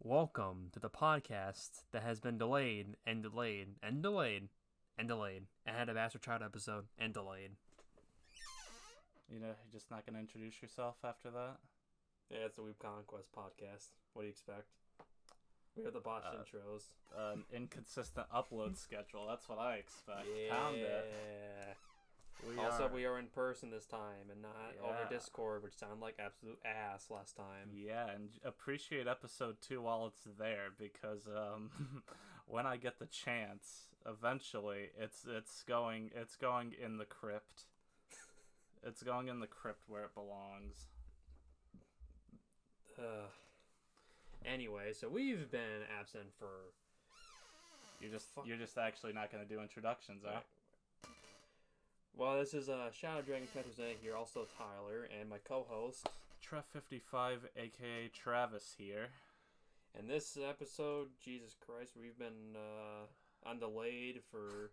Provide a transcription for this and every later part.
Welcome to the podcast that has been delayed and delayed and delayed and delayed. And had a Bastard Child episode and delayed. You're just not going to introduce yourself after that? Yeah, it's the Weeb Conquest podcast. What do you expect? We have the botched intros. An inconsistent upload schedule. That's what I expect. Yeah. Pound it. We are in person this time and not over Discord, which sounded like absolute ass last time. Yeah, and appreciate episode 2 while it's there, because when I get the chance, eventually, it's going in the crypt. It's going in the crypt where it belongs. Anyway, so we've been absent for... You're just actually not going to do introductions, huh? Well, this is Shadow Dragon Petrosanic here, also Tyler, and my co-host... Trev55, aka Travis here. And this episode, Jesus Christ, we've been on delayed for...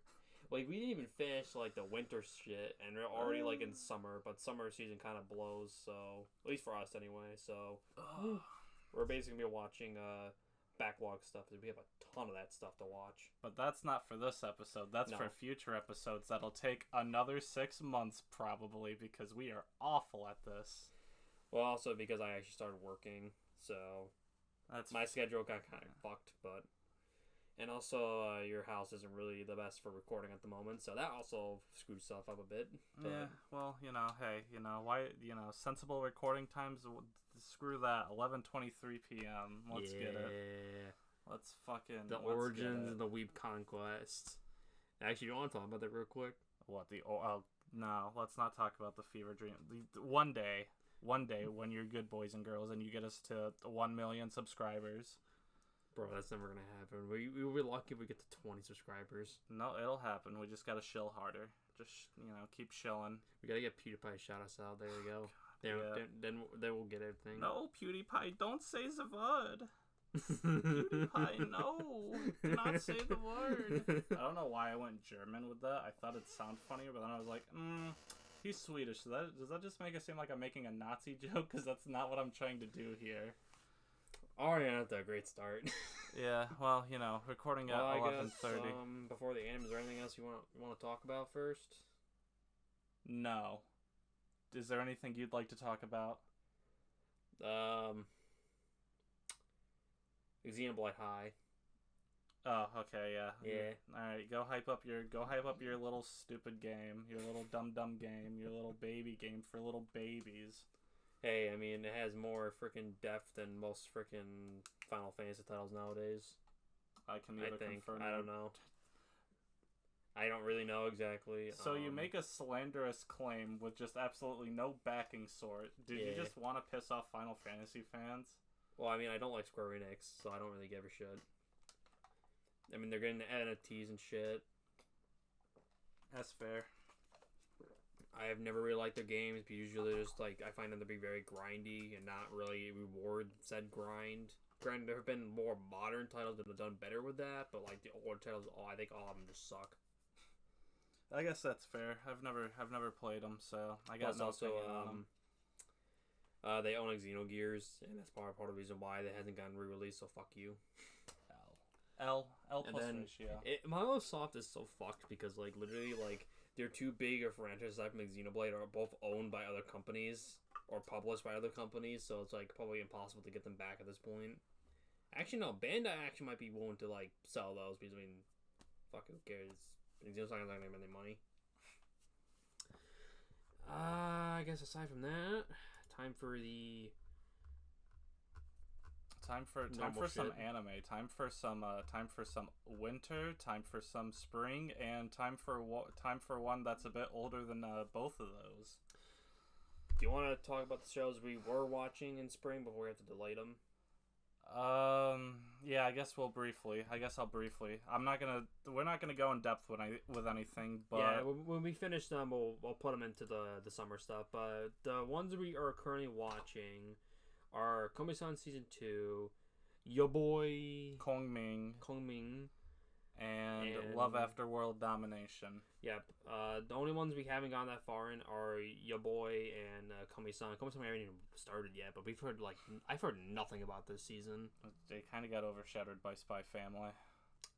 Like, we didn't even finish, like, the winter shit, and we're already, like, in summer, but summer season kind of blows, so... At least for us, anyway, so... We're basically going to be watching backlog stuff, because we have a ton of that stuff to watch. But that's not for this episode. That's for future episodes that'll take another 6 months, probably, because we are awful at this. Well, also because I actually started working, so... My schedule got kind of fucked, but... And also, your house isn't really the best for recording at the moment, so that also screws stuff up a bit. But... Yeah, well, hey, why, sensible recording times, screw that, 11:23 p.m., let's get it. Let's The origins of the Weeb Conquest. Actually, you want to talk about that real quick? What, no, let's not talk about the fever dream. One day, when you're good boys and girls, and you get us to 1 million subscribers... Bro, that's never gonna happen. We'll be lucky if we get to 20 subscribers. No, it'll happen. We just gotta shill harder. Just, keep shilling. We gotta get PewDiePie shout us out. There we go. Then we'll get everything. No, PewDiePie, don't say the word. PewDiePie, no. Do not say the word. I don't know why I went German with that. I thought it'd sound funnier, but then I was like, he's Swedish. So does that just make it seem like I'm making a Nazi joke? Because that's not what I'm trying to do here. Already not a great start. Yeah, well, recording at 11:30. Before the anime, is there anything else you want to talk about first? No. Is there anything you'd like to talk about? Xenoblade High. Oh, okay, yeah. Yeah. All right, go hype up your little stupid game, your little dumb game, your little baby game for little babies. Hey, I mean, it has more freaking depth than most freaking Final Fantasy titles nowadays. I confirm. I don't know. I don't really know exactly. So you make a slanderous claim with just absolutely no backing sort. Did you just want to piss off Final Fantasy fans? Well, I mean, I don't like Square Enix, so I don't really give a shit. I mean, they're getting the NFTs and shit. That's fair. I have never really liked their games, but usually just, I find them to be very grindy and not really reward said grind. Granted, there have been more modern titles that have done better with that, but, the older titles, I think all of them just suck. I guess that's fair. I've never played them, so I guess also, they own Xenogears, and that's part of the reason why they hasn't gotten re-released, so fuck you. L plus ratio. Microsoft is so fucked because, literally, they're too big of franchises aside from Xenoblade are both owned by other companies or published by other companies, so it's, probably impossible to get them back at this point. Actually, no, Bandai actually might be willing to, sell those because, I mean, fuck, who cares? Xenoblade's not going to make any money. I guess aside from that, time for some anime, time for some winter, time for some spring, and time for one that's a bit older than both of those. Do you want to talk about the shows we were watching in spring before we have to delay them? Yeah, I guess I'll briefly. We're not gonna go in depth with anything, but yeah, when we finish them, we'll put them into the summer stuff. But the ones we are currently watching are Komi-san Season 2, Yo Boy Kong Ming, And Love After World Domination. Yep. The only ones we haven't gone that far in are your boy and Komi-san. Komi-san haven't even started yet, but I've heard nothing about this season. They kind of got overshadowed by Spy Family.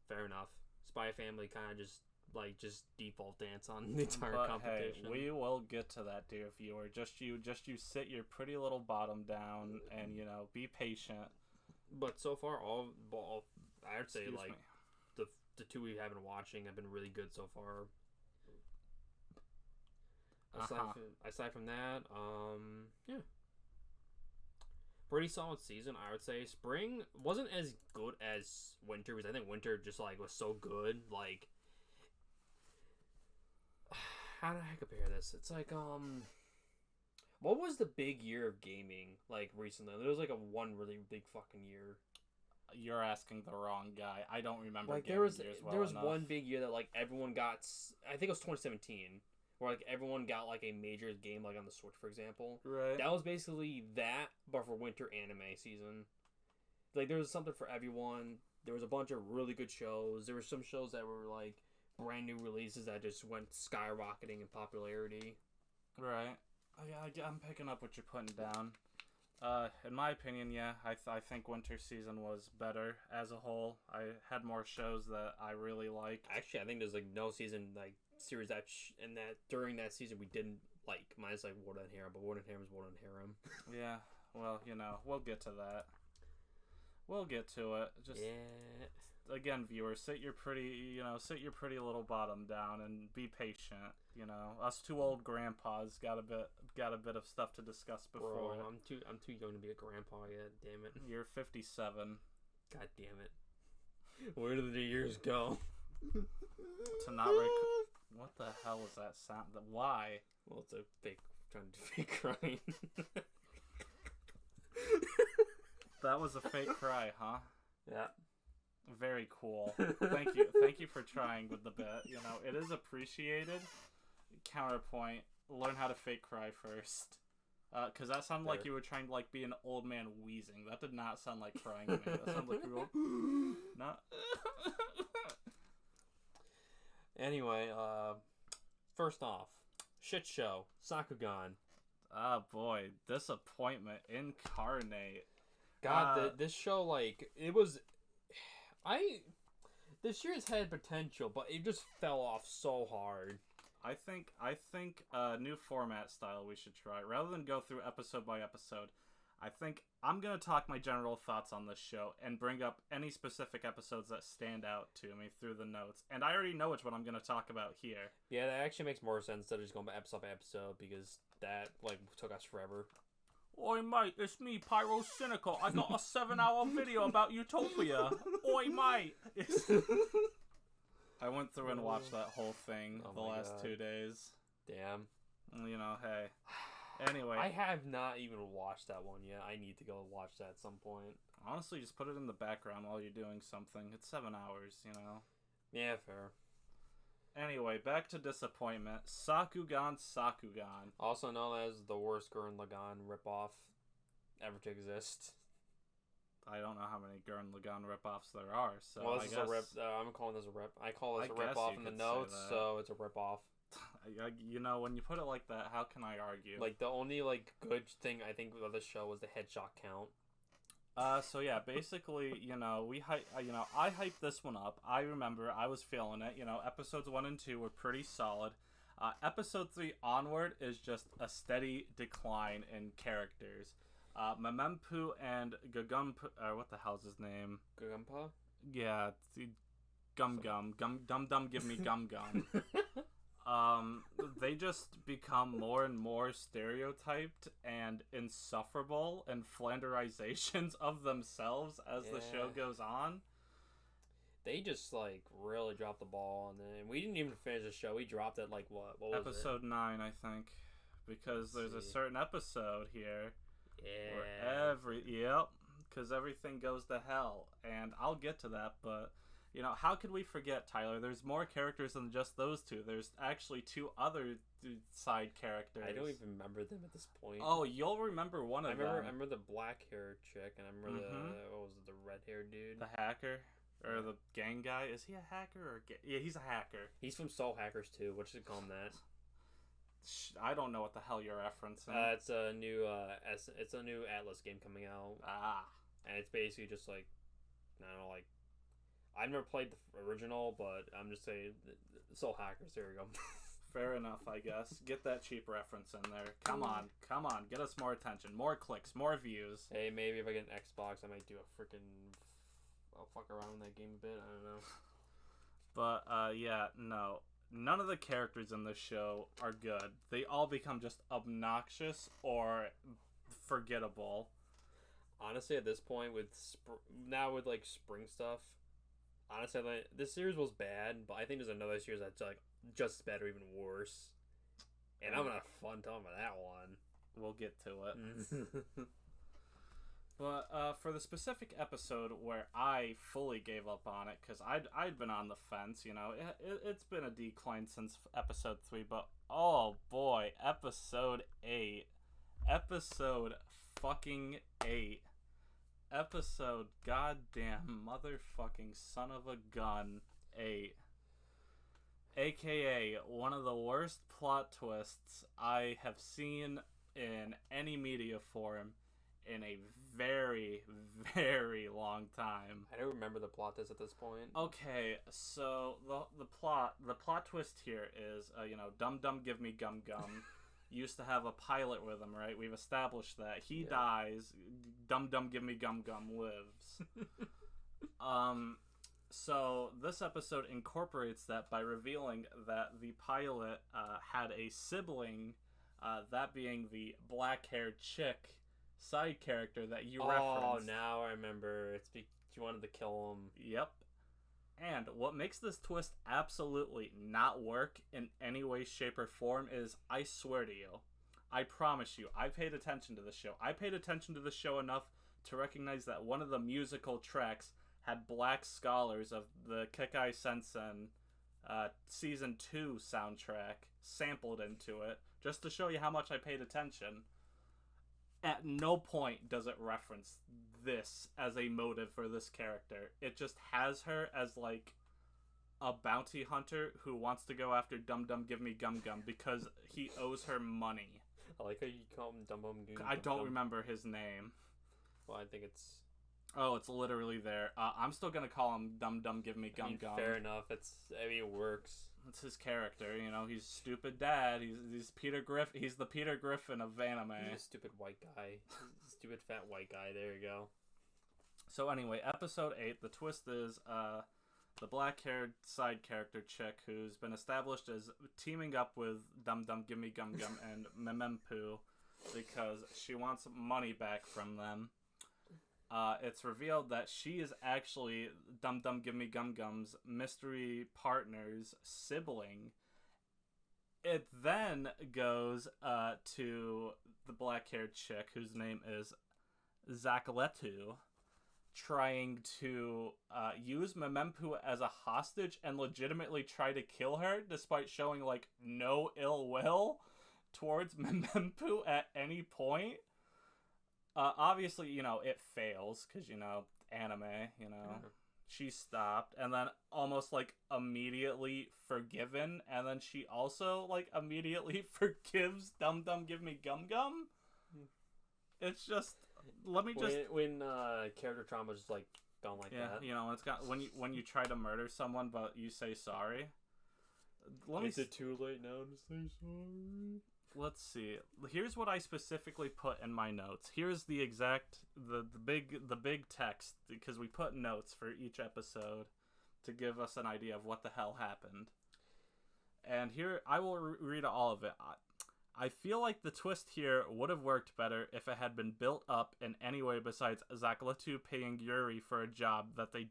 Fair enough. Spy Family kind of just default dance on the entire competition. Hey, we will get to that, dear viewer. Just you sit your pretty little bottom down and be patient. But so far, all I would say Excuse me. The two we have been watching have been really good so far. Aside from that, yeah, pretty solid season, I would say. Spring wasn't as good as winter because I think winter just was so good. Like, how do I compare this? It's like what was the big year of gaming recently? There was one really big fucking year. You're asking the wrong guy. I don't remember. There was one big year that everyone got. I think it was 2017, where everyone got a major game on the Switch, for example. Right. That was basically that, but for winter anime season. There was something for everyone. There was a bunch of really good shows. There were some shows that were brand new releases that just went skyrocketing in popularity. Right. I'm picking up what you're putting down. In my opinion, yeah, I think winter season was better as a whole. I had more shows that I really liked. Actually, I think there's no season series that during that season we didn't like, minus War and Harem, but War and Harem is War and Harem. Yeah, well, we'll get to that. We'll get to it. Just again, viewers, sit your pretty little bottom down and be patient. Us two old grandpas got a bit of stuff to discuss before. Bro, I'm too young to be a grandpa yet. Damn it. You're 57. God damn it. Where did the years go? To not what the hell was that sound? Why? Well, it's a trying to fake crying. That was a fake cry, huh? Yeah. Very cool. Thank you for trying with the bit. It is appreciated. Counterpoint: learn how to fake cry first. Because that sounded like you were trying to be an old man wheezing. That did not sound like crying to me. That sounded like you were going, not. Anyway, first off, shit show Sakugan. Oh boy, disappointment incarnate. God, this show it was. This year's had potential, but it just fell off so hard. I think new format style we should try. Rather than go through episode by episode, I think I'm going to talk my general thoughts on this show and bring up any specific episodes that stand out to me through the notes. And I already know which one I'm going to talk about here. Yeah, that actually makes more sense instead of just going by episode because that took us forever. Oi mate, it's me, Pyro Cynical. I got a 7-hour video about Utopia. Oi mate. I went through and watched that whole thing the last 2 days. Damn. Hey. Anyway. I have not even watched that one yet. I need to go watch that at some point. Honestly, just put it in the background while you're doing something. It's 7 hours, Yeah, fair. Anyway, back to disappointment. Sakugan. Also known as the worst Gurren Lagann ripoff ever to exist. I don't know how many Gurren Lagann ripoffs there are, so well, this is a rip. I'm calling this a rip. I call this a ripoff in the notes, so it's a ripoff. When you put it like that, how can I argue? The only good thing I think of this show was the headshot count. So yeah, basically, I hyped this one up. I remember I was feeling it. Episodes 1 and 2 were pretty solid. Episode 3 onward is just a steady decline in characters. Memempu and Gagumpa, what the hell's his name? Gagumpa? Yeah, Gum Dum, give me Gum. They just become more and more stereotyped and insufferable and Flanderizations of themselves as the show goes on. They just really dropped the ball, and then we didn't even finish the show. We dropped it what was episode 9, I think, because there's a certain episode here where because everything goes to hell, and I'll get to that, but. How could we forget, Tyler? There's more characters than just those two. There's actually 2 other side characters. I don't even remember them at this point. Oh, you'll remember one of them. I remember the black-haired chick, and I remember the red-haired dude. The hacker? Or the gang guy. Is he a hacker or yeah, he's a hacker. He's from Soul Hackers too. What should we call him that? I don't know what the hell you're referencing. It's a new it's a new Atlas game coming out. And it's basically just like, I don't know, like, I've never played the original, but I'm just saying Soul Hackers. There we go. Fair enough, I guess. Get that cheap reference in there. Come on, get us more attention, more clicks, more views. Hey, maybe if I get an Xbox, I might do a freaking. I'll fuck around with that game a bit. I don't know. But yeah, no. None of the characters in this show are good. They all become just obnoxious or forgettable. Honestly, at this point, with now with like spring stuff, honestly, like, this series was bad, but I think there's another series that's like just as bad or even worse. And I'm gonna have fun talking about that one. We'll get to it. But for the specific episode where I fully gave up on it, because I'd been on the fence, you know, it's been a decline since episode 3, but oh boy, episode 8. Episode fucking 8. Episode goddamn motherfucking son of a gun 8. AKA one of the worst plot twists I have seen in any media form in a very, very long time. I don't remember the plot twist at this point. Okay, so the plot twist here is, you know, Dum Dum Give Me Gum Gum used to have a pilot with him, right? We've established that. He dies, Dum Dum Give Me Gum Gum lives. So this episode incorporates that by revealing that the pilot had a sibling, that being the black-haired chick side character that you referenced. Oh, now I remember. It's you wanted to kill him. Yep. And what makes this twist absolutely not work in any way, shape, or form is, I swear to you, I promise you, I paid attention to the show. I paid attention to the show enough to recognize that one of the musical tracks had Black Scholars of the Kaihatsu-bu Season 2 soundtrack sampled into it, just to show you how much I paid attention. At no point does it reference this as a motive for this character. It just has her as, like, a bounty hunter who wants to go after Dum Dum Give Me Gum Gum because he owes her money. I like how you call him Dum Dum Give Me Gum Gum. I don't remember his name. Well, I think it's... Oh, it's literally there. I'm still gonna call him Dum Dum Give Me Gum Gum. Fair enough. It works. It's his character, you know. He's stupid dad. He's Peter Griffin. He's the Peter Griffin of anime. He's a stupid white guy. Stupid fat white guy. There you go. So anyway, episode 8. The twist is the black-haired side character chick who's been established as teaming up with Dum Dum Give Me Gum Gum and Memempu because she wants money back from them. It's revealed that she is actually Dum Dum Give Me Gum Gum's mystery partner's sibling. It then goes to the black-haired chick, whose name is Zakaletu, trying to use Memempu as a hostage and legitimately try to kill her, despite showing, like, no ill will towards Memempu at any point. Obviously, you know, it fails, because, you know, anime, you know, she stopped, and then almost, like, immediately forgiven, and then she also, like, immediately forgives Dum Dum Give Me Gum Gum. It's just, let me just... When character trauma just, like, done like that. Yeah, you know, it's got, when you try to murder someone, but you say sorry. Is it too late now to say sorry? Let's see. Here's what I specifically put in my notes. Here's the exact the big text, because we put notes for each episode to give us an idea of what the hell happened. And here I will read all of it. I feel like the twist here would have worked better if it had been built up in any way besides Zakaletu paying Yuri for a job that they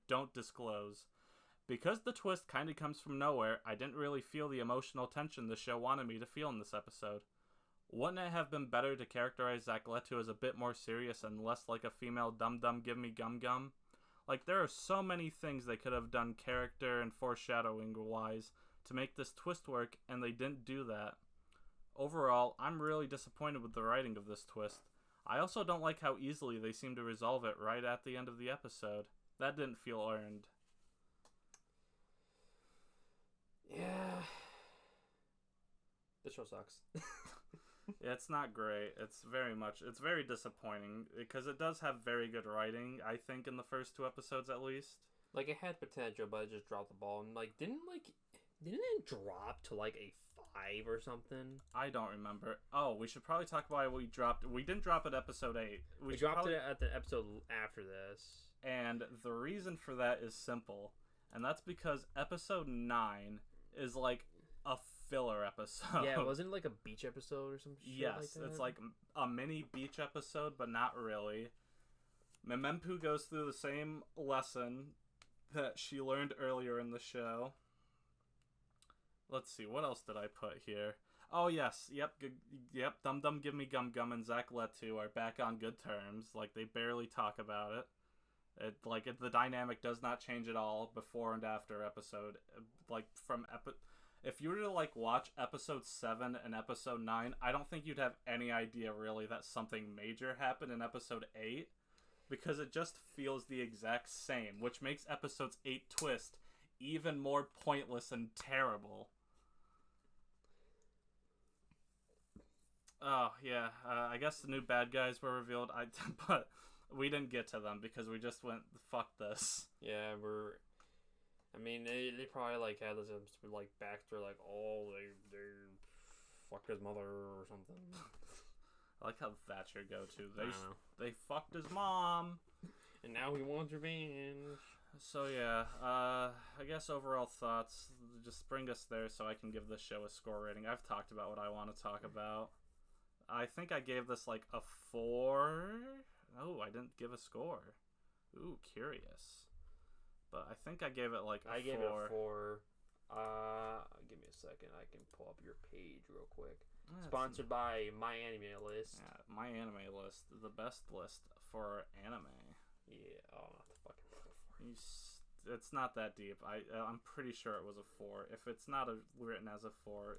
don't disclose. Because the twist kind of comes from nowhere, I didn't really feel the emotional tension the show wanted me to feel in this episode. Wouldn't it have been better to characterize Zakaletu as a bit more serious and less like a female Dum Dum Give Me Gum Gum? Like, there are so many things they could have done character and foreshadowing-wise to make this twist work, and they didn't do that. Overall, I'm really disappointed with the writing of this twist. I also don't like how easily they seem to resolve it right at the end of the episode. That didn't feel earned. Yeah. The show sucks. Yeah, it's not great. It's very disappointing because it does have very good writing, I think, in the first 2 episodes at least. Like, it had potential, but it just dropped the ball. And, like, didn't it drop to, like, a 5 or something? I don't remember. Oh, we should probably talk about we dropped. We didn't drop at episode 8. We dropped it at the episode after this. And the reason for that is simple. And that's because episode 9 is, like, a filler episode. Yeah, wasn't it like a beach episode or some shit yes, like that? It's like a mini beach episode, but not really. Memempu goes through the same lesson that she learned earlier in the show. Let's see, what else did I put here? Oh, yes, yep, Dum Dum Give Me Gum Gum and Zach Letu are back on good terms. Like, they barely talk about it. The dynamic does not change at all before and after episode. Like, if you were to, like, watch episode 7 and episode 9, I don't think you'd have any idea, really, that something major happened in episode 8. Because it just feels the exact same, which makes episode's 8 twist even more pointless and terrible. Oh, yeah, I guess the new bad guys were revealed, but we didn't get to them because we just went, fuck this. Yeah, they probably, like, had this, like, backstory, like, oh, they fucked his mother or something. I like how that's your go-to. They fucked his mom. And now he wants revenge. So, yeah, I guess overall thoughts, just bring us there so I can give this show a score rating. I've talked about what I want to talk about. I think I gave this, like, a 4. Oh, I didn't give a score. Ooh, curious. But I think I gave it, like, a 4. I gave it a 4. Give me a second. I can pull up your page real quick. Sponsored by My Anime List. Yeah, My Anime List. The best list for anime. Yeah, oh, not the fucking 4. It's not that deep. I'm pretty sure it was a 4. If it's not written as a 4,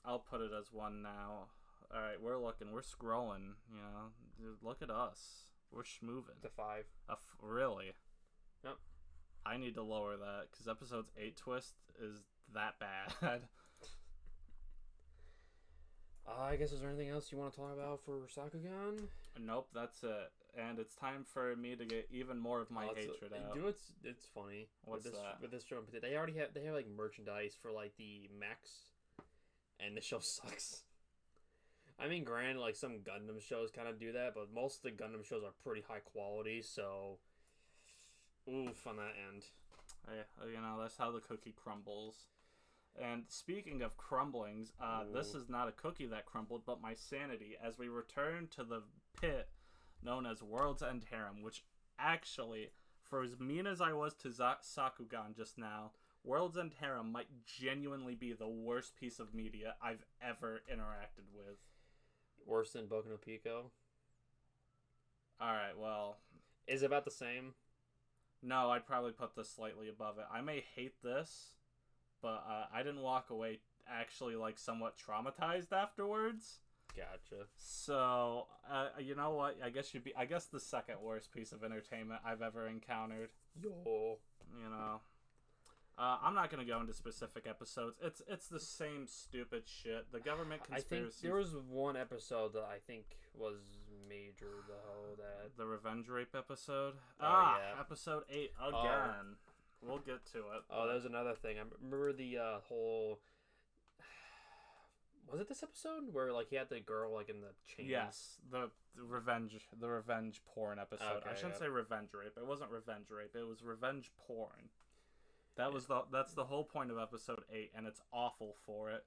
I'll put it as 1 now. Alright, we're looking. We're scrolling, you know. Look at us. We're schmoving. It's a 5. Really? Yep. I need to lower that, because episode's 8 twist is that bad. I guess, is there anything else you want to talk about for Sakugan? Nope, that's it. And it's time for me to get even more of my hatred out. You know, it's funny. What's with that? With this show, they already have like merchandise for like the mechs, and the show sucks. I mean, granted, like some Gundam shows kind of do that, but most of the Gundam shows are pretty high quality, so oof on that end. You know, that's how the cookie crumbles. And speaking of crumblings, this is not a cookie that crumbled, but my sanity, as we return to the pit known as World's End Harem, which actually, for as mean as I was to Sakugan just now, World's End Harem might genuinely be the worst piece of media I've ever interacted with. Worse than Boku no Pico? Alright, well... Is it about the same? No, I'd probably put this slightly above it. I may hate this, but I didn't walk away actually, like, somewhat traumatized afterwards. Gotcha. So, you know what? I guess the second worst piece of entertainment I've ever encountered. Yo. You know. I'm not going to go into specific episodes. It's the same stupid shit. The government conspiracy. I think there was one episode that I think was major, though. The revenge rape episode? Yeah. Episode 8 again. We'll get to it. Oh, there's another thing. I remember the whole... Was it this episode where like he had the girl like in the chains? Yes, the revenge porn episode. Okay, I shouldn't say revenge rape. It wasn't revenge rape. It was revenge porn. That's the whole point of episode 8, and it's awful for it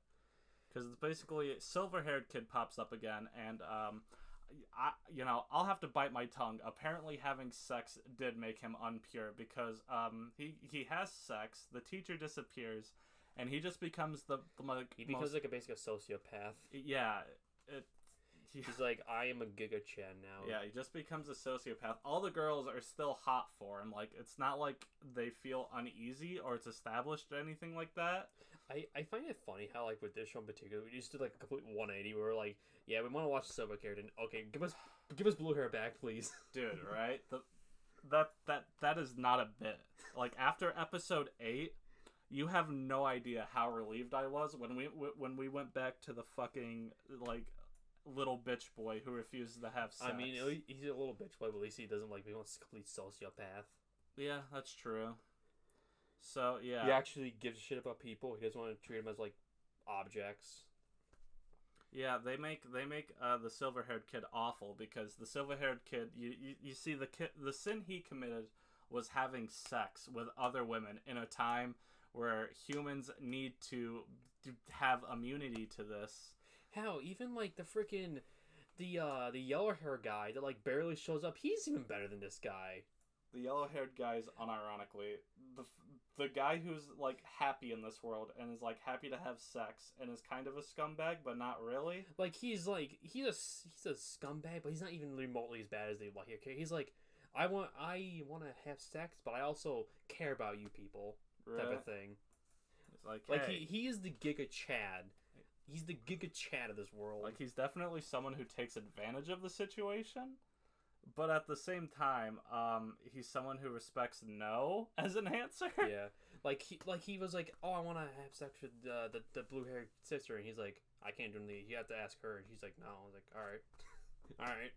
because it's basically silver-haired kid pops up again, and I'll have to bite my tongue. Apparently, having sex did make him unpure because he has sex. The teacher disappears. And he just becomes he becomes like basically a sociopath. Yeah. He's like, I am a Giga-chan now. Yeah, he just becomes a sociopath. All the girls are still hot for him. Like, it's not like they feel uneasy or it's established or anything like that. I find it funny how, like, with this show in particular, we just did, like, a complete 180 where we're like, yeah, we want to watch the silver character. Okay, give us blue hair back, please. Dude, right? that is not a bit. Like, after episode 8, you have no idea how relieved I was when we went back to the fucking, like, little bitch boy who refuses to have sex. I mean, he's a little bitch boy, but at least he doesn't, like, become a complete sociopath. Yeah, that's true. So, yeah. He actually gives a shit about people. He doesn't want to treat them as, like, objects. Yeah, they make the silver-haired kid awful, because the silver-haired kid, you see, the sin he committed was having sex with other women in a time where humans need to have immunity to this. Hell, even like the freaking the yellow hair guy that like barely shows up, he's even better than this guy. The yellow-haired guy is, unironically, the guy who's, like, happy in this world and is, like, happy to have sex and is kind of a scumbag, but not really. Like, he's a scumbag, but he's not even remotely as bad as they like. Okay, he's like, I want to have sex, but I also care about you people, type of thing. It's like, hey. he is the Giga Chad. He's the Giga Chad of this world. Like, he's definitely someone who takes advantage of the situation. But at the same time, he's someone who respects no as an answer. Yeah, like he was like, oh, I want to have sex with the blue haired sister, and he's like, I can't do anything. You have to ask her, and she's like, no. I was like, all right.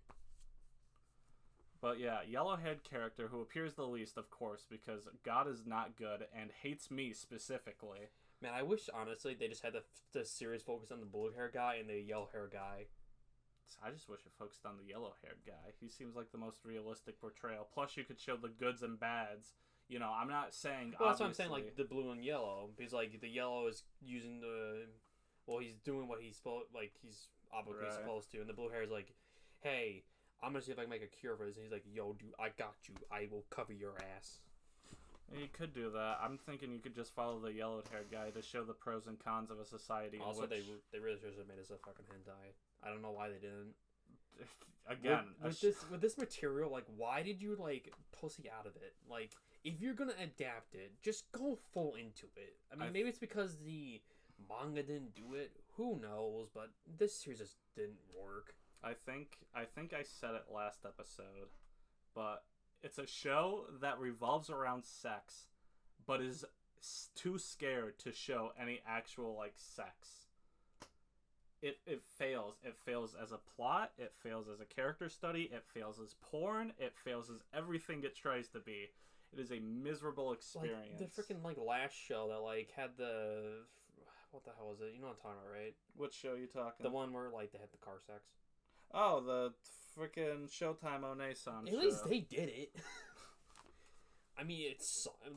But yeah, yellow-haired character who appears the least, of course, because God is not good and hates me specifically. Man, I wish honestly they just had the series focus on the blue hair guy and the yellow hair guy. I just wish it focused on the yellow-haired guy. He seems like the most realistic portrayal. Plus, you could show the goods and bads. You know, I'm not saying, well, that's what I'm saying, like, the blue and yellow. Because, like, the yellow is using he's doing what he's obviously supposed to. And the blue hair is like, hey, I'm going to see if I can make a cure for this. And he's like, yo, dude, I got you. I will cover your ass. You could do that. I'm thinking you could just follow the yellow-haired guy to show the pros and cons of a society. Also, they really should have made us a fucking hentai. I don't know why they didn't. Again, with this material, like, why did you like pussy out of it? Like, if you're gonna adapt it, just go full into it. I mean, maybe it's because the manga didn't do it. Who knows? But this series just didn't work. I think I said it last episode, but it's a show that revolves around sex, but is too scared to show any actual like sex. It fails. It fails as a plot. It fails as a character study. It fails as porn. It fails as everything it tries to be. It is a miserable experience. Like the freaking like last show that like had the what the hell was it? You know what I'm talking about, right? What show are you talking? The one where like they had the car sex. Oh, the freaking Showtime One-san show. At least they did it. I mean,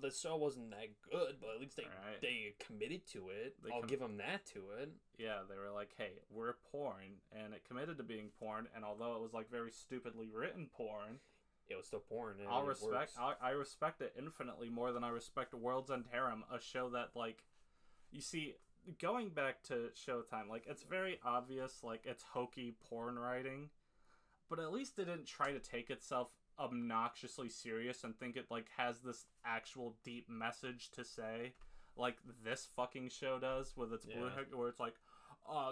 the show wasn't that good, but at least they committed to it. I'll give them that to it. Yeah, they were like, hey, we're porn, and it committed to being porn, and although it was like very stupidly written porn, it was still porn. I respect it infinitely more than I respect World's End Harem, a show that, like, you see, going back to Showtime, like, it's very obvious, like, it's hokey porn writing, but at least it didn't try to take itself obnoxiously serious and think it like has this actual deep message to say, like this fucking show does with its blue hair, where it's like,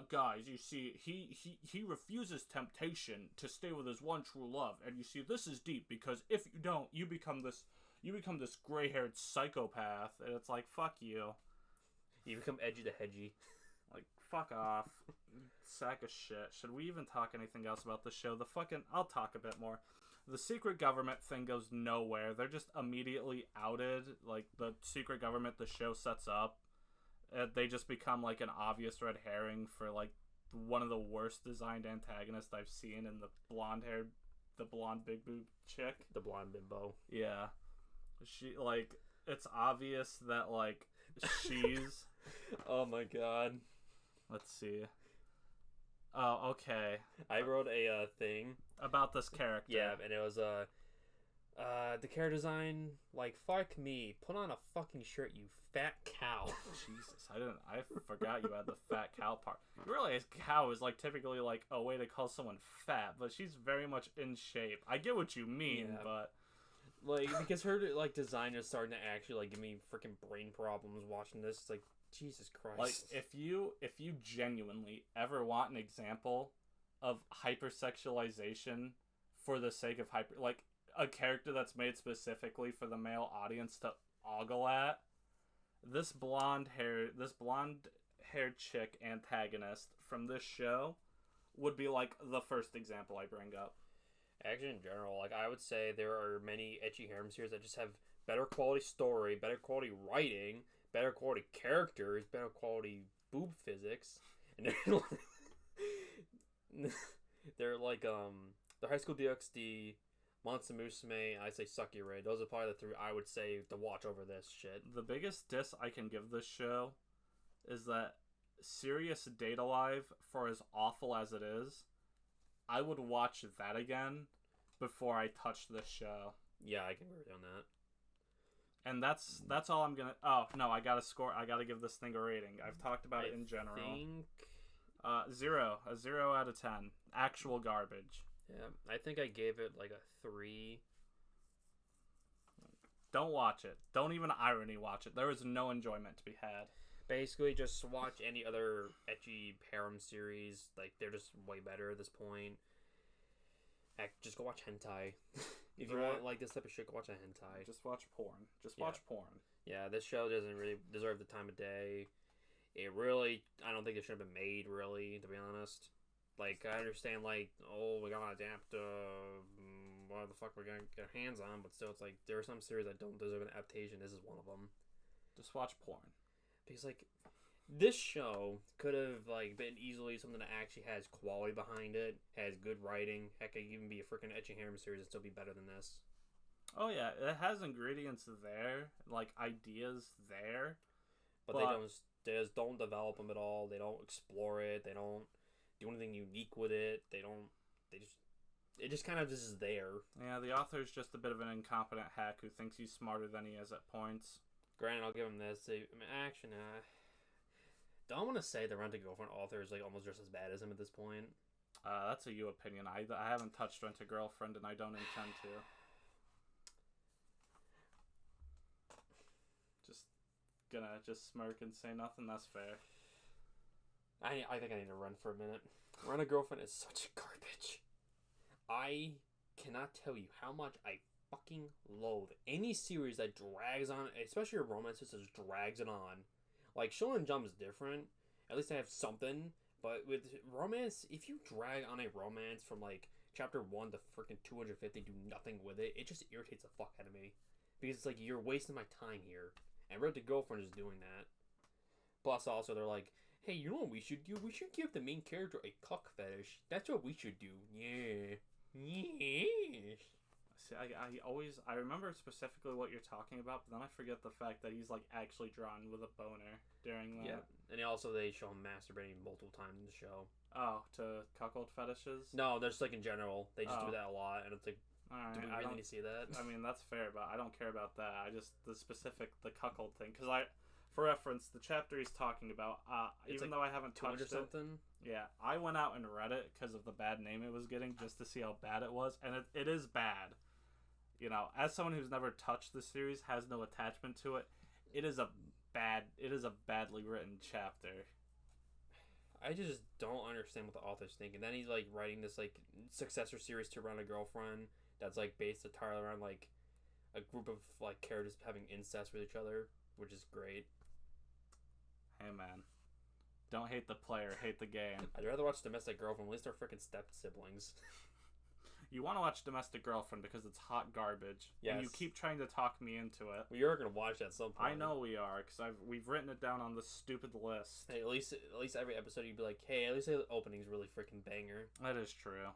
guys, you see, he refuses temptation to stay with his one true love, and you see, this is deep because if you don't, you become this gray-haired psychopath, and it's like, fuck you. You become edgy to hedgy. Like, fuck off. Sack of shit. Should we even talk anything else about the show? I'll talk a bit more. The secret government thing goes nowhere. They're just immediately outed. Like, the secret government the show sets up, they just become, like, an obvious red herring for, like, one of the worst designed antagonists I've seen in the blonde big boob chick. The blonde bimbo. Yeah. She, like, it's obvious that, like, she's... Oh, my God. Let's see. Oh, okay. I wrote a thing about this character. Yeah, and it was the character design, like, fuck me. Put on a fucking shirt, you fat cow. Jesus, I forgot you had the fat cow part. You realize cow is like typically like a way to call someone fat, but she's very much in shape. I get what you mean, but like, because her like design is starting to actually like give me freaking brain problems watching this. It's like, Jesus Christ. Like, if you genuinely ever want an example of hypersexualization for the sake of a character that's made specifically for the male audience to ogle at. This blonde-haired chick antagonist from this show would be like the first example I bring up. Actually, in general, like I would say there are many ecchi harem series that just have better quality story, better quality writing, better quality characters, better quality boob physics, and they're like the High School DxD, Monster Musume, and I say Sakura. Those are probably the three I would say to watch over this shit. The biggest diss I can give this show is that Serious Date Alive, for as awful as it is, I would watch that again before I touch this show. Yeah, I can agree on that. And that's all I'm gonna. Oh no, I gotta score. I gotta give this thing a rating. I've talked about it in general. Zero. A 0 out of 10. Actual garbage. Yeah, I think I gave it like a 3. Don't watch it. Don't even irony watch it. There is no enjoyment to be had. Basically, just watch any other ecchi harem series. Like, they're just way better at this point. Heck, just go watch hentai. If you want like this type of shit, go watch a hentai. Just watch porn. Watch porn. Yeah, this show doesn't really deserve the time of day. It really, I don't think it should have been made, really, to be honest. Like, I understand, like, oh, we gotta adapt, what the fuck we're gonna get our hands on, but still, it's like, there are some series that don't deserve an adaptation. This is one of them. Just watch porn. Because, like, this show could have, like, been easily something that actually has quality behind it, has good writing. Heck, it could even be a freaking ecchi harem series and still be better than this. Oh, yeah, it has ingredients there, like, ideas there. But they just don't develop them at all. They don't explore it. They don't do anything unique with it. It just kind of just is there. Yeah, the author is just a bit of an incompetent hack who thinks he's smarter than he is at points. Granted, I'll give him this. Don't want to say the Rent a Girlfriend author is like almost just as bad as him at this point. That's a you opinion. I haven't touched Rent a Girlfriend and I don't intend to. Gonna just smirk and say nothing. That's fair. I think I need to run for a minute. Rent a Girlfriend is such garbage. I cannot tell you how much I fucking loathe any series that drags on, especially a romance that just drags it on. Like, Shonen Jump is different. At least I have something. But with romance, if you drag on a romance from, like, chapter 1 to freaking 250, do nothing with it, it just irritates the fuck out of me. Because it's like, you're wasting my time here. And Rent a Girlfriend is doing that. Plus, also, they're like, hey, you know what we should do? We should give the main character a cock fetish. That's what we should do. Yeah. Yes. See, I remember specifically what you're talking about, but then I forget the fact that he's, like, actually drawn with a boner during that. Yeah, and also they show him masturbating multiple times in the show. Oh, to cuckold fetishes? No, just, like, in general. They just do that a lot, and it's like, alright, do we really need to see that? I mean, that's fair, but I don't care about that. The cuckold thing. Because for reference, the chapter he's talking about, even though I haven't touched it. Something? Yeah, I went out and read it because of the bad name it was getting, just to see how bad it was. And it is bad. You know, as someone who's never touched the series, has no attachment to it, it is a badly written chapter. I just don't understand what the author's thinking. Then he's, like, writing this, like, successor series to Rent a Girlfriend that's, like, based entirely around, like, a group of, like, characters having incest with each other, which is great. Hey, man. Don't hate the player, hate the game. I'd rather watch Domestic Girlfriend. At least they're freaking step-siblings. You want to watch Domestic Girlfriend because it's hot garbage. Yes. And you keep trying to talk me into it. We are going to watch that at some point. I know we are, because we've written it down on the stupid list. Hey, at least every episode you'd be like, hey, at least the opening's really freaking banger. That is true.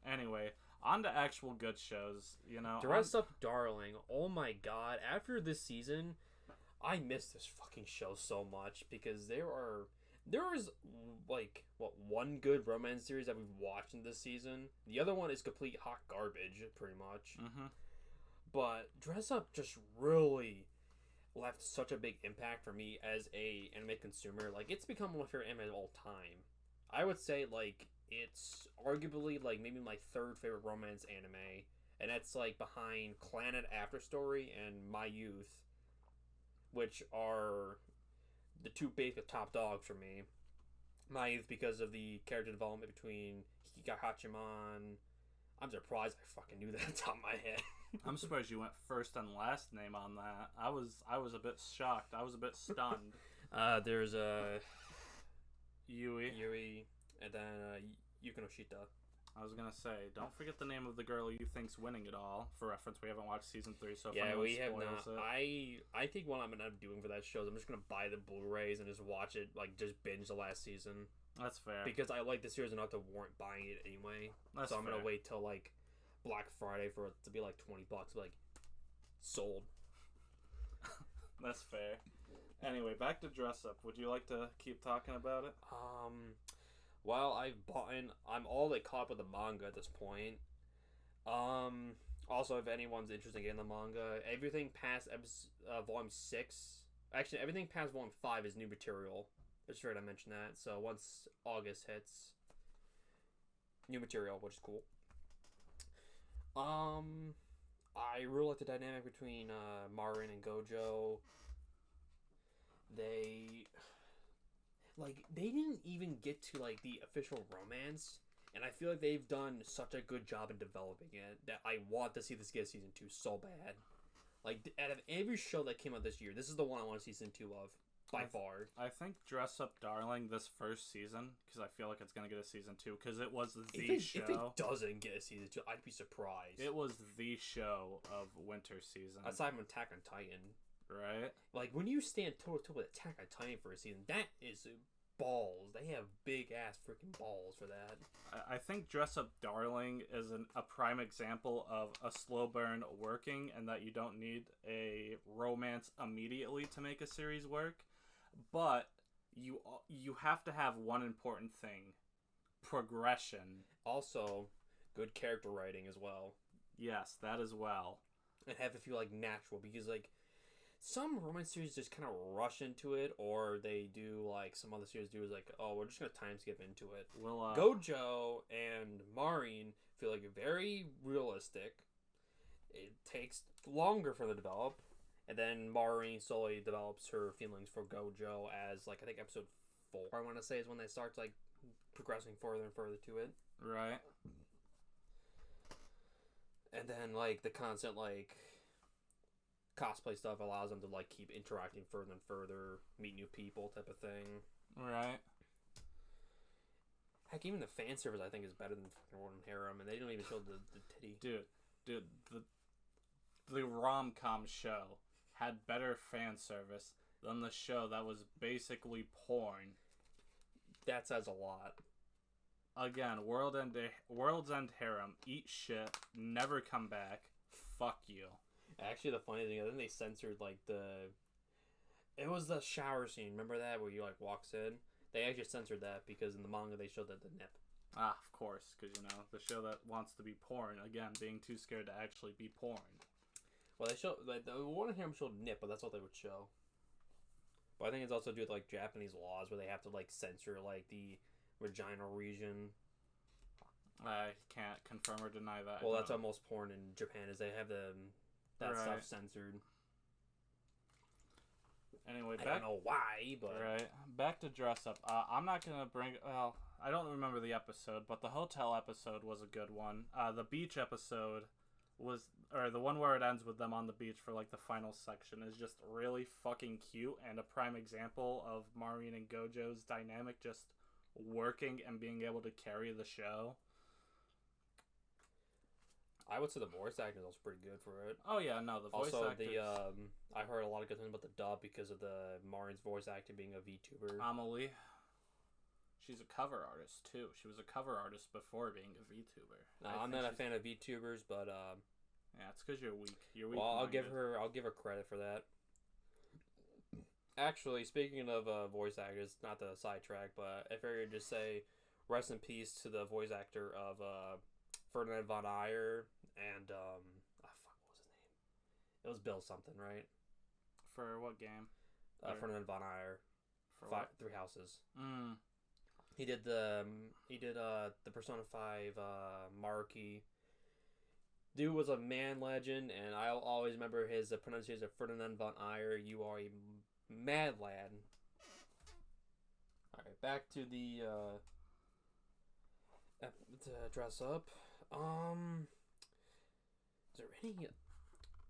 Anyway, on to actual good shows, you know. Dress Up Darling. Oh my god. After this season, I miss this fucking show so much because there is, like, one good romance series that we've watched in this season. The other one is complete hot garbage, pretty much. Mm-hmm. But Dress Up just really left such a big impact for me as a anime consumer. Like, it's become one of my favorite anime of all time. I would say, like, it's arguably, like, maybe my third favorite romance anime. And that's, like, behind Clannad After Story and My Youth, which are the two basic top dogs for me. My Youth because of the character development between Kaihatsu-bu. I'm surprised I fucking knew that on top of my head. I'm surprised you went first and last name on that. I was a bit shocked. I was a bit stunned. There's Yui, and then Yuki no Shita. I was gonna say, don't forget the name of the girl you think's winning it all. For reference, we haven't watched season 3, so if yeah, anyone we have not. it. I think what I'm gonna end up doing for that show is I'm just gonna buy the Blu-rays and just watch it, like just binge the last season. That's fair. Because I like the series enough to warrant buying it anyway. That's so I'm fair. gonna wait till like Black Friday for it to be like $20, like sold. That's fair. Anyway, back to Dress Up. Would you like to keep talking about it? Well, I'm all like caught up with the manga at this point. Also, if anyone's interested in the manga, everything past volume 6, actually everything past volume 5 is new material. I just forgot to mention that. So once August hits, new material, which is cool. I really like the dynamic between Marin and Gojo. They didn't even get to like the official romance, and I feel like they've done such a good job in developing it that I want to see this get season 2 so bad. Like out of every show that came out this year, this is the one I want to see season 2 of by far. I think Dress Up Darling this first season, because I feel like it's gonna get a season 2 because it was the show. If it doesn't get a season 2, I'd be surprised. It was the show of winter season. Aside from Attack on Titan. Right? Like, when you stand toe-to-toe with Attack on Titan for a season, that is balls. They have big-ass freaking balls for that. I think Dress Up Darling is a prime example of a slow burn working, and that you don't need a romance immediately to make a series work. But you have to have one important thing. Progression. Also, good character writing as well. Yes, that as well. And have it feel, like, natural, because, like, some romance series just kind of rush into it, or they do like some other series do is like, oh, we're just gonna time skip into it. Gojo and Marin feel like very realistic. It takes longer for them to develop, and then Marin slowly develops her feelings for Gojo as like I think episode 4 I want to say is when they start like progressing further and further to it. Right. And then like the constant like cosplay stuff allows them to like keep interacting further and further, meet new people type of thing. Right. Heck, even the fan service I think is better than fucking Warden Harem, and they don't even show the titty. Dude, the rom-com show had better fan service than the show that was basically porn. That says a lot. Again, World's End Harem, eat shit, never come back, fuck you. Actually, the funny thing, I think they censored, like, it was the shower scene, remember that, where you, like, walks in? They actually censored that, because in the manga they showed the nip. Ah, of course, because, you know, the show that wants to be porn, again, being too scared to actually be porn. Well, they showed, like, the one in here showed nip, but that's all they would show. But I think it's also due with, like, Japanese laws, where they have to, like, censor, like, the vaginal region. I can't confirm or deny that. Well, that's how most porn in Japan is. They have that stuff censored. Anyway, I don't know why, but... Right. Back to Dress Up. I'm not going to bring... Well, I don't remember the episode, but the hotel episode was a good one. The beach episode was... Or the one where it ends with them on the beach for, like, the final section is just really fucking cute and a prime example of Marin and Gojo's dynamic just working and being able to carry the show. I would say the voice acting was pretty good for it. Oh yeah, no, the voice actors... I heard a lot of good things about the dub because of the Marin's voice acting being a VTuber. Amelie. She's a cover artist too. She was a cover artist before being a VTuber. No, I'm not a fan of VTubers, but yeah, it's because you're weak. You're weak. Well, I'll give her credit for that. Actually, speaking of voice actors, not to sidetrack, but if I could just say, rest in peace to the voice actor of Ferdinand von Ayer and what was his name? It was Bill something, right? For what game? Ferdinand von Ayer. For Three Houses. Mm. He did the Persona 5 Marquis. Dude was a man legend, and I'll always remember his pronunciation of Ferdinand von Ayer. You are a mad lad. Alright, back to the to Dress Up. Is there any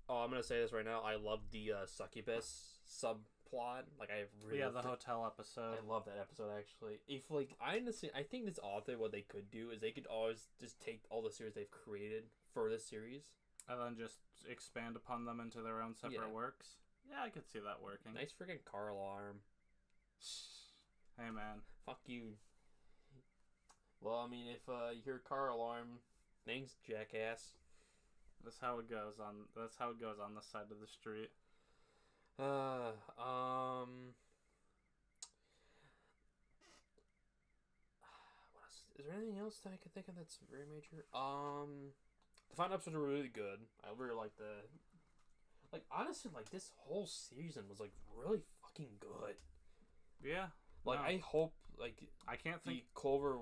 Oh, I'm gonna say this right now. I love the succubus subplot. Like, I really the hotel episode. I love that episode actually. If like I honestly, I think this author, what they could do is they could always just take all the series they've created for this series and then just expand upon them into their own separate works. Yeah, I could see that working. Nice freaking car alarm. Hey man, fuck you. Well, I mean, if you hear car alarm, thanks, jackass. That's how it goes on this side of the street. What else? Is there anything else that I could think of that's very major? The final episodes were really good. I really like the, like, honestly, like, this whole season was like really fucking good. Yeah. Like, no. I hope, like, I can't think. The Clover,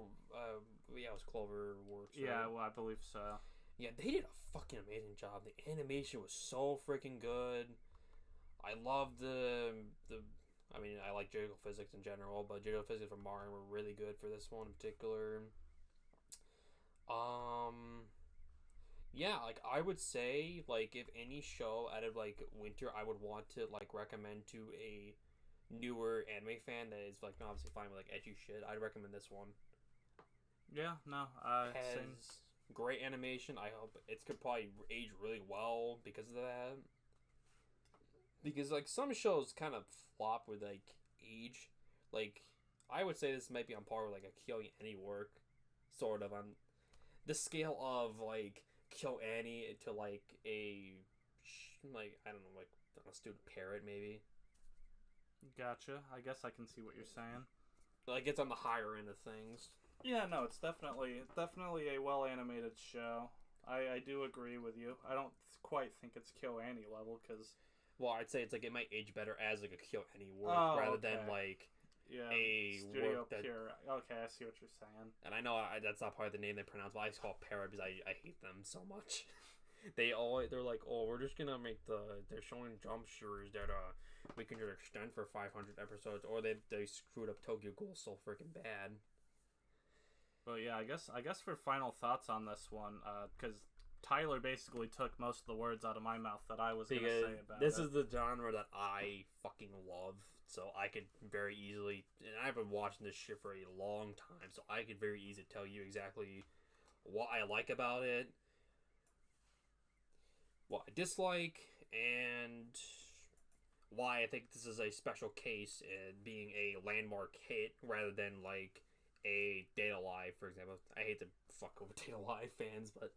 it was Clover Works. Right? Yeah, well, I believe so. Yeah, they did a fucking amazing job. The animation was so freaking good. I love I mean, I like jiggle physics in general, but jiggle physics from Mario were really good for this one in particular. Yeah, like, I would say, like, if any show out of, like, winter I would want to, like, recommend to a newer anime fan that is, like, obviously fine with, like, edgy shit, I'd recommend this one. Yeah, no, same. Great animation. I hope it's could probably age really well because of that. Because, like, some shows kind of flop with, like, age. Like, I would say this might be on par with, like, a Kill Annie work. Sort of on the scale of, like, Kill Annie to, like, I don't know, like, a student parrot, maybe. Gotcha. I guess I can see what you're saying. Like, it's on the higher end of things. Yeah, no, it's definitely a well-animated show. I do agree with you. I don't quite think it's Kill Annie level, because... Well, I'd say it's like it might age better as like a Kill Annie work rather than like a Studio work that... Pure. Okay, I see what you're saying. And I know that's not probably the name they pronounce, but I just call it Parrot because I hate them so much. They're like, oh, we're just gonna make they're showing jump shooters that we can just extend for 500 episodes, or they screwed up Tokyo Ghoul so freaking bad. Well, yeah, I guess for final thoughts on this one, because Tyler basically took most of the words out of my mouth that I was going to say about this is the genre that I fucking love, so I could very easily, and I've been watching this shit for a long time, so I could very easily tell you exactly what I like about it, what I dislike, and why I think this is a special case in being a landmark hit rather than like a Data Live, for example. I hate to fuck over Data Live fans, but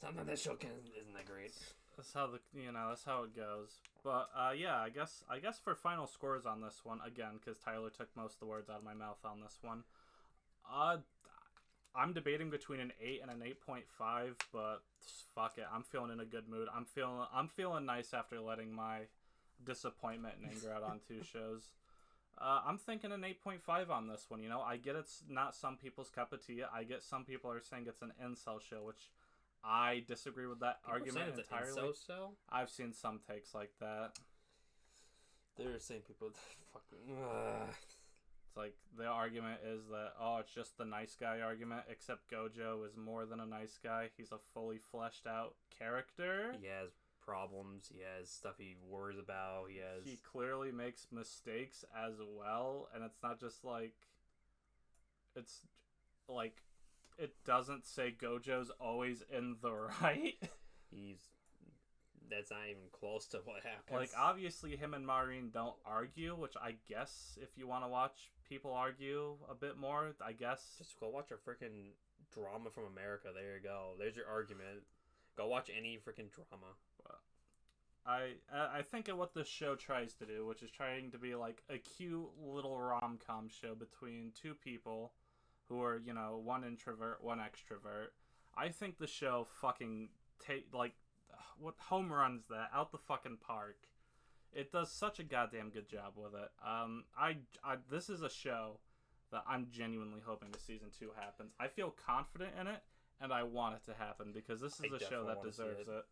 sometimes that show isn't that great. That's how that's how it goes. But yeah, I guess for final scores on this one, again, because Tyler took most of the words out of my mouth on this one, I'm debating between an 8 and an 8.5, but fuck it, I'm feeling in a good mood. I'm feeling nice after letting my disappointment and anger out on two shows. I'm thinking an 8.5 on this one. I get it's not some people's cup of tea. I get some people are saying it's an incel show, which I disagree with that argument entirely. An incel show? I've seen some takes like that. They're saying people fucking... It's like the argument is that, it's just the nice guy argument, except Gojo is more than a nice guy. He's a fully fleshed out character. He has problems, he has stuff he worries about, he clearly makes mistakes as well, and it's not just like, it's like, it doesn't say Gojo's always in the right. That's not even close to what happens. Like, obviously him and Maureen don't argue, which I guess if you want to watch people argue a bit more, I guess. Just go watch a freaking drama from America. There you go. There's your argument. Go watch any freaking drama. I think of what this show tries to do, which is trying to be like a cute little rom-com show between two people who are, one introvert, one extrovert. I think the show fucking what home runs that out the fucking park. It does such a goddamn good job with it. This is a show that I'm genuinely hoping the season 2 happens. I feel confident in it, and I want it to happen because this is a show that deserves it.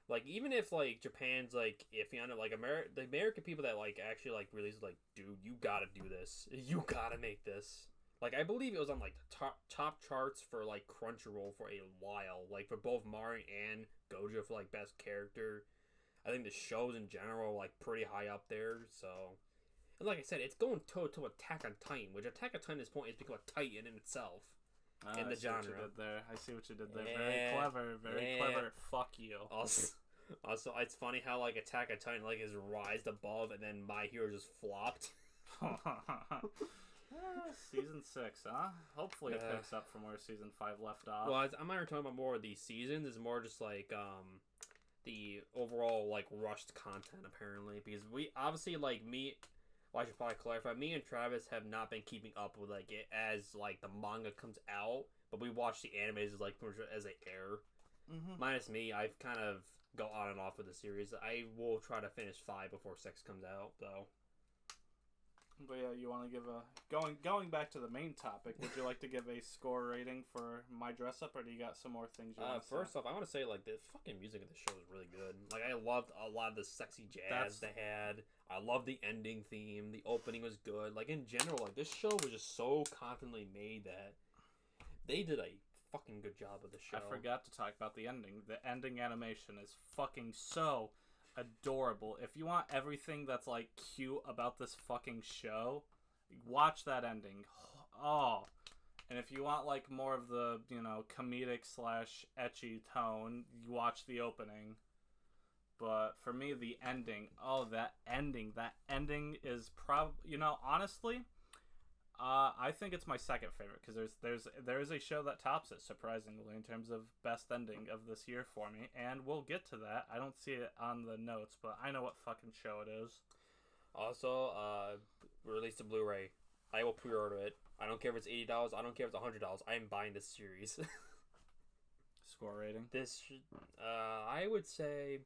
Like, even if, like, Japan's, like, iffy on it, like, the American people that, like, actually, like, release, like, dude, you gotta do this. You gotta make this. Like, I believe it was on, like, the top charts for, like, Crunchyroll for a while. Like, for both Mari and Gojo for, like, best character. I think the shows in general are, like, pretty high up there, so... And like I said, it's going toe-to-toe Attack on Titan, which Attack on Titan at this point has become a Titan in itself. In the genre. I see what you did there. Very clever. Very clever. Fuck you. Also, it's funny how, like, Attack on Titan, like, is rised above, and then My Hero just flopped. Season 6, huh? Hopefully it picks up from where Season 5 left off. Well, I'm not talking about more of these seasons. It's more just, like, the overall, like, rushed content, apparently. Because we, obviously, like, me... Well, I should probably clarify. Me and Travis have not been keeping up with, like, it as, like, the manga comes out. But we watch the animes, like, as they air. Mm-hmm. Minus me, I've kind of go on and off with the series. I will try to finish 5 before 6 comes out, though. But yeah, you want to give a... Going back to the main topic, would you like to give a score rating for My Dress Up, or do you got some more things you want to say? First off, I want to say, like, the fucking music of the show is really good. Like, I loved a lot of the sexy jazz they had. I love the ending theme. The opening was good. Like, in general, like, this show was just so confidently made that they did a fucking good job of the show. I forgot to talk about the ending. The ending animation is fucking so adorable. If you want everything that's, like, cute about this fucking show, watch that ending. Oh. And if you want, like, more of the, you know, comedic / ecchi tone, you watch the opening. But for me, the ending, that ending is probably, you know, honestly, I think it's my second favorite, because there is a show that tops it, surprisingly, in terms of best ending of this year for me, and we'll get to that. I don't see it on the notes, but I know what fucking show it is. Also, released a Blu-ray. I will pre-order it. I don't care if it's $80. I don't care if it's $100. I am buying this series. Score rating? I would say...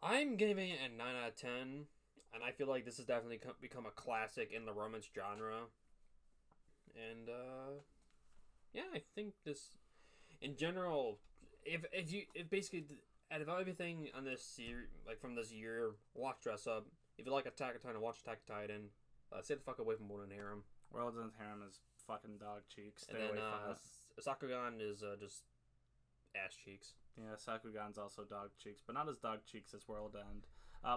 I'm giving it a 9 out of 10, and I feel like this has definitely become a classic in the romance genre. And, yeah, I think this, in general, if basically, out of everything on this series, like, from this year, watch Dress Up. If you like Attack on Titan, watch Attack on Titan. Stay the fuck away from World and Harem. World and Harem is fucking dog cheeks. Stay away from it. Sakugan is, just ass cheeks. Yeah, Sakugan's also dog cheeks, but not as dog cheeks as World End.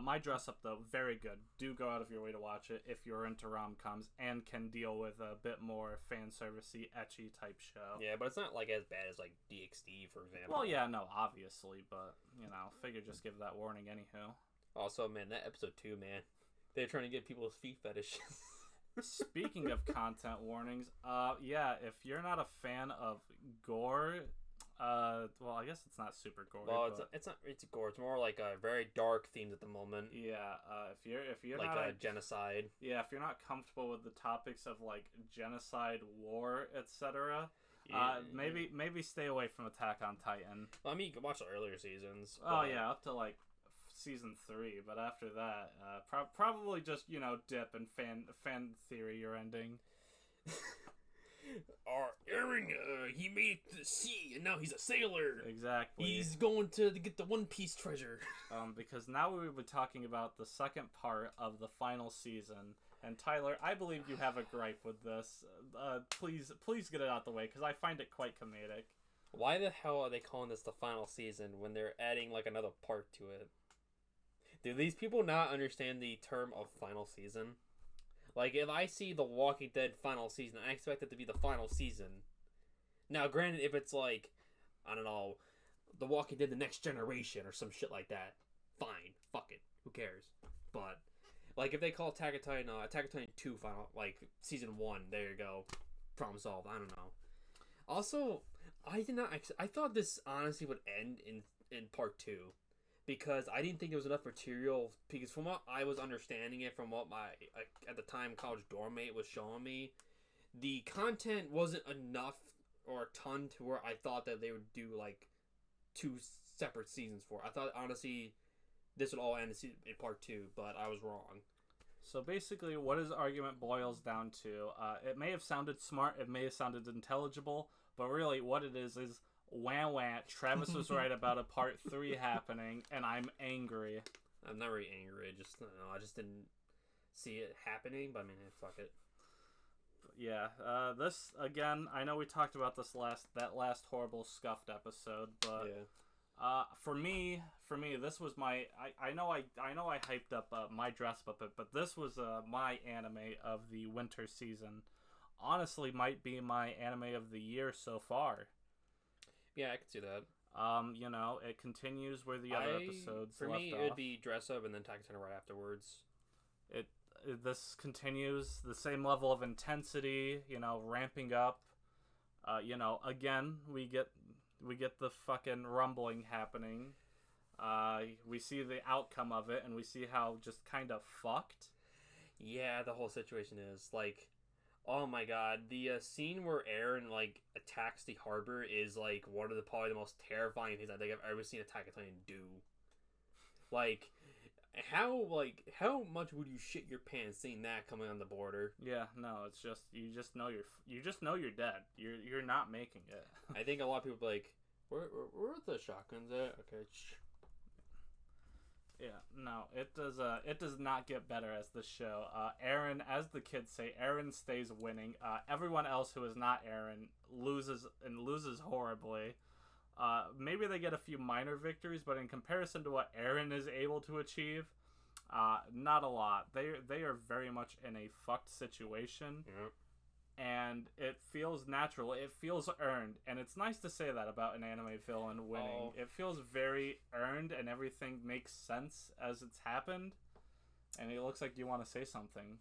My Dress Up, though, very good. Do go out of your way to watch it if you're into rom-coms and can deal with a bit more fan servicey, ecchi type show. Yeah, but it's not like as bad as like DxD, for example. Well, yeah, no, obviously, but you know, figure just give that warning anywho. Also, man, that episode 2, man, they're trying to get people's feet fetishes. Speaking of content warnings, yeah, if you're not a fan of gore. Well, I guess it's not super gory. Well, it's not gore. It's more like a very dark themes at the moment. Yeah. If you're like not a genocide. Yeah, if you're not comfortable with the topics of like genocide, war, etc. Yeah. Maybe stay away from Attack on Titan. Well, I mean, you can watch the earlier seasons. Oh yeah, up to like season 3, but after that, probably just dip and fan theory your ending. Aaron, he made the sea, and now he's a sailor. Exactly. He's going to get the One Piece treasure. Because now we will be talking about the second part of the final season. And Tyler, I believe you have a gripe with this. Please get it out the way, because I find it quite comedic. Why the hell are they calling this the final season when they're adding like another part to it? Do these people not understand the term of final season? Like, if I see The Walking Dead final season, I expect it to be the final season. Now, granted, if it's like, I don't know, The Walking Dead The Next Generation or some shit like that, fine, fuck it, who cares? But, like, if they call Attack on Titan 2 final, like, season 1, there you go, problem solved, I don't know. Also, I thought this honestly would end in part 2. Because I didn't think there was enough material. Because from what I was understanding it, from what my at the time college dorm mate was showing me, the content wasn't enough or a ton to where I thought that they would do like 2 separate seasons for. I thought honestly this would all end in part 2, but I was wrong. So basically, what his argument boils down to, it may have sounded smart, it may have sounded intelligible, but really what it is wah. Travis was right about a part 3 happening, and I'm angry. I'm not really angry. I just didn't see it happening. But I mean, fuck it. Yeah, this again. I know we talked about that last horrible scuffed episode, but for me, this was my. I know I hyped up my dress up, but this was my anime of the winter season. Honestly, might be my anime of the year so far. Yeah, I can see that. You know, it continues where the other episodes for left me, off. it would be dress up and then Takatana right afterwards. This continues the same level of intensity, you know, ramping up. You know, again, we get the fucking rumbling happening. We see the outcome of it, and we see how just kind of fucked. Yeah, the whole situation is like, oh my god, the scene where Eren like attacks the harbor is like one of probably the most terrifying things I think I've ever seen Attack on Titan do. Like, how much would you shit your pants seeing that coming on the border? Yeah, no, it's just you just know you're dead. You're not making it. I think a lot of people be like, where are the shotguns at? Okay. Yeah, no, it does not get better as the show. Eren, as the kids say, Eren stays winning. Everyone else who is not Eren loses horribly. Maybe they get a few minor victories, but in comparison to what Eren is able to achieve, not a lot. They are very much in a fucked situation. Yep. And it feels natural. It feels earned. And it's nice to say that about an anime villain winning. Oh. It feels very earned, and everything makes sense as it's happened. And it looks like you want to say something.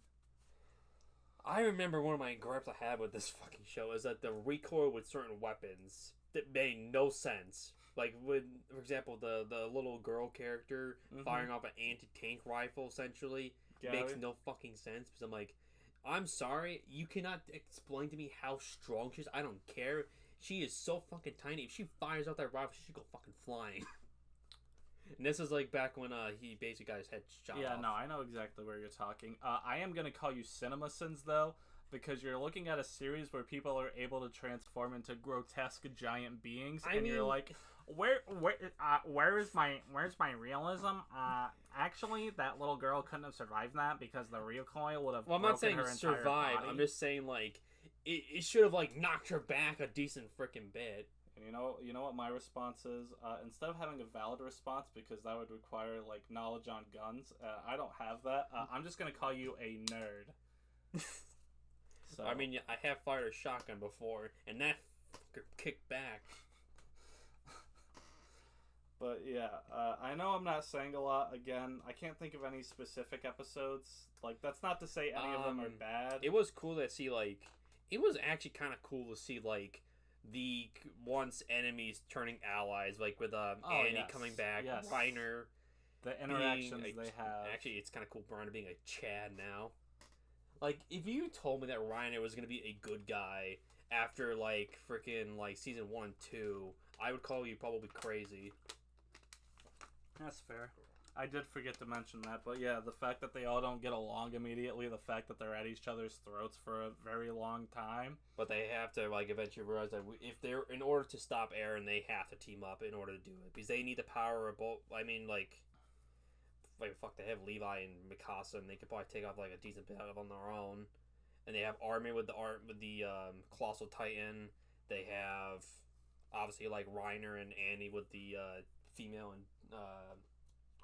I remember one of my gripes I had with this fucking show is that the recoil with certain weapons that made no sense. Like, when, for example, the little girl character firing off an anti-tank rifle, essentially, makes no fucking sense. Because I'm like, I'm sorry, you cannot explain to me how strong she is. I don't care. She is so fucking tiny. If she fires out that rifle, she should go fucking flying. And this is like back when he basically got his head shot off. Yeah, no, I know exactly where you're talking. I am going to call you CinemaSins, though, because you're looking at a series where people are able to transform into grotesque giant beings, and you're like, where's my realism? Actually, that little girl couldn't have survived that because the recoil would have. Well, I'm not saying survive. I'm just saying like it should have like knocked her back a decent freaking bit. And you know what my response is? Instead of having a valid response, because that would require like knowledge on guns, I don't have that. I'm just gonna call you a nerd. So I mean, I have fired a shotgun before, and that fucker kicked back. But yeah, I know I'm not saying a lot. Again, I can't think of any specific episodes. Like, that's not to say any of them are bad. It was cool to see, like, it was actually kind of cool to see, like, the once enemies turning allies, like with Annie coming back, Reiner. The interactions they have. Actually, it's kind of cool Reiner being a Chad now. Like, if you told me that Reiner was going to be a good guy after, like, freaking, like, season 1 and 2, I would call you probably crazy. That's fair. I did forget to mention that, but yeah, the fact that they all don't get along immediately, the fact that they're at each other's throats for a very long time. But they have to, like, eventually realize that if they're, in order to stop Eren, they have to team up in order to do it. Because they need the power of both, I mean, like fuck, they have Levi and Mikasa, and they could probably take off, like, a decent bit of on their own. And they have Armin with the Colossal Titan. They have, obviously, like, Reiner and Annie with the female and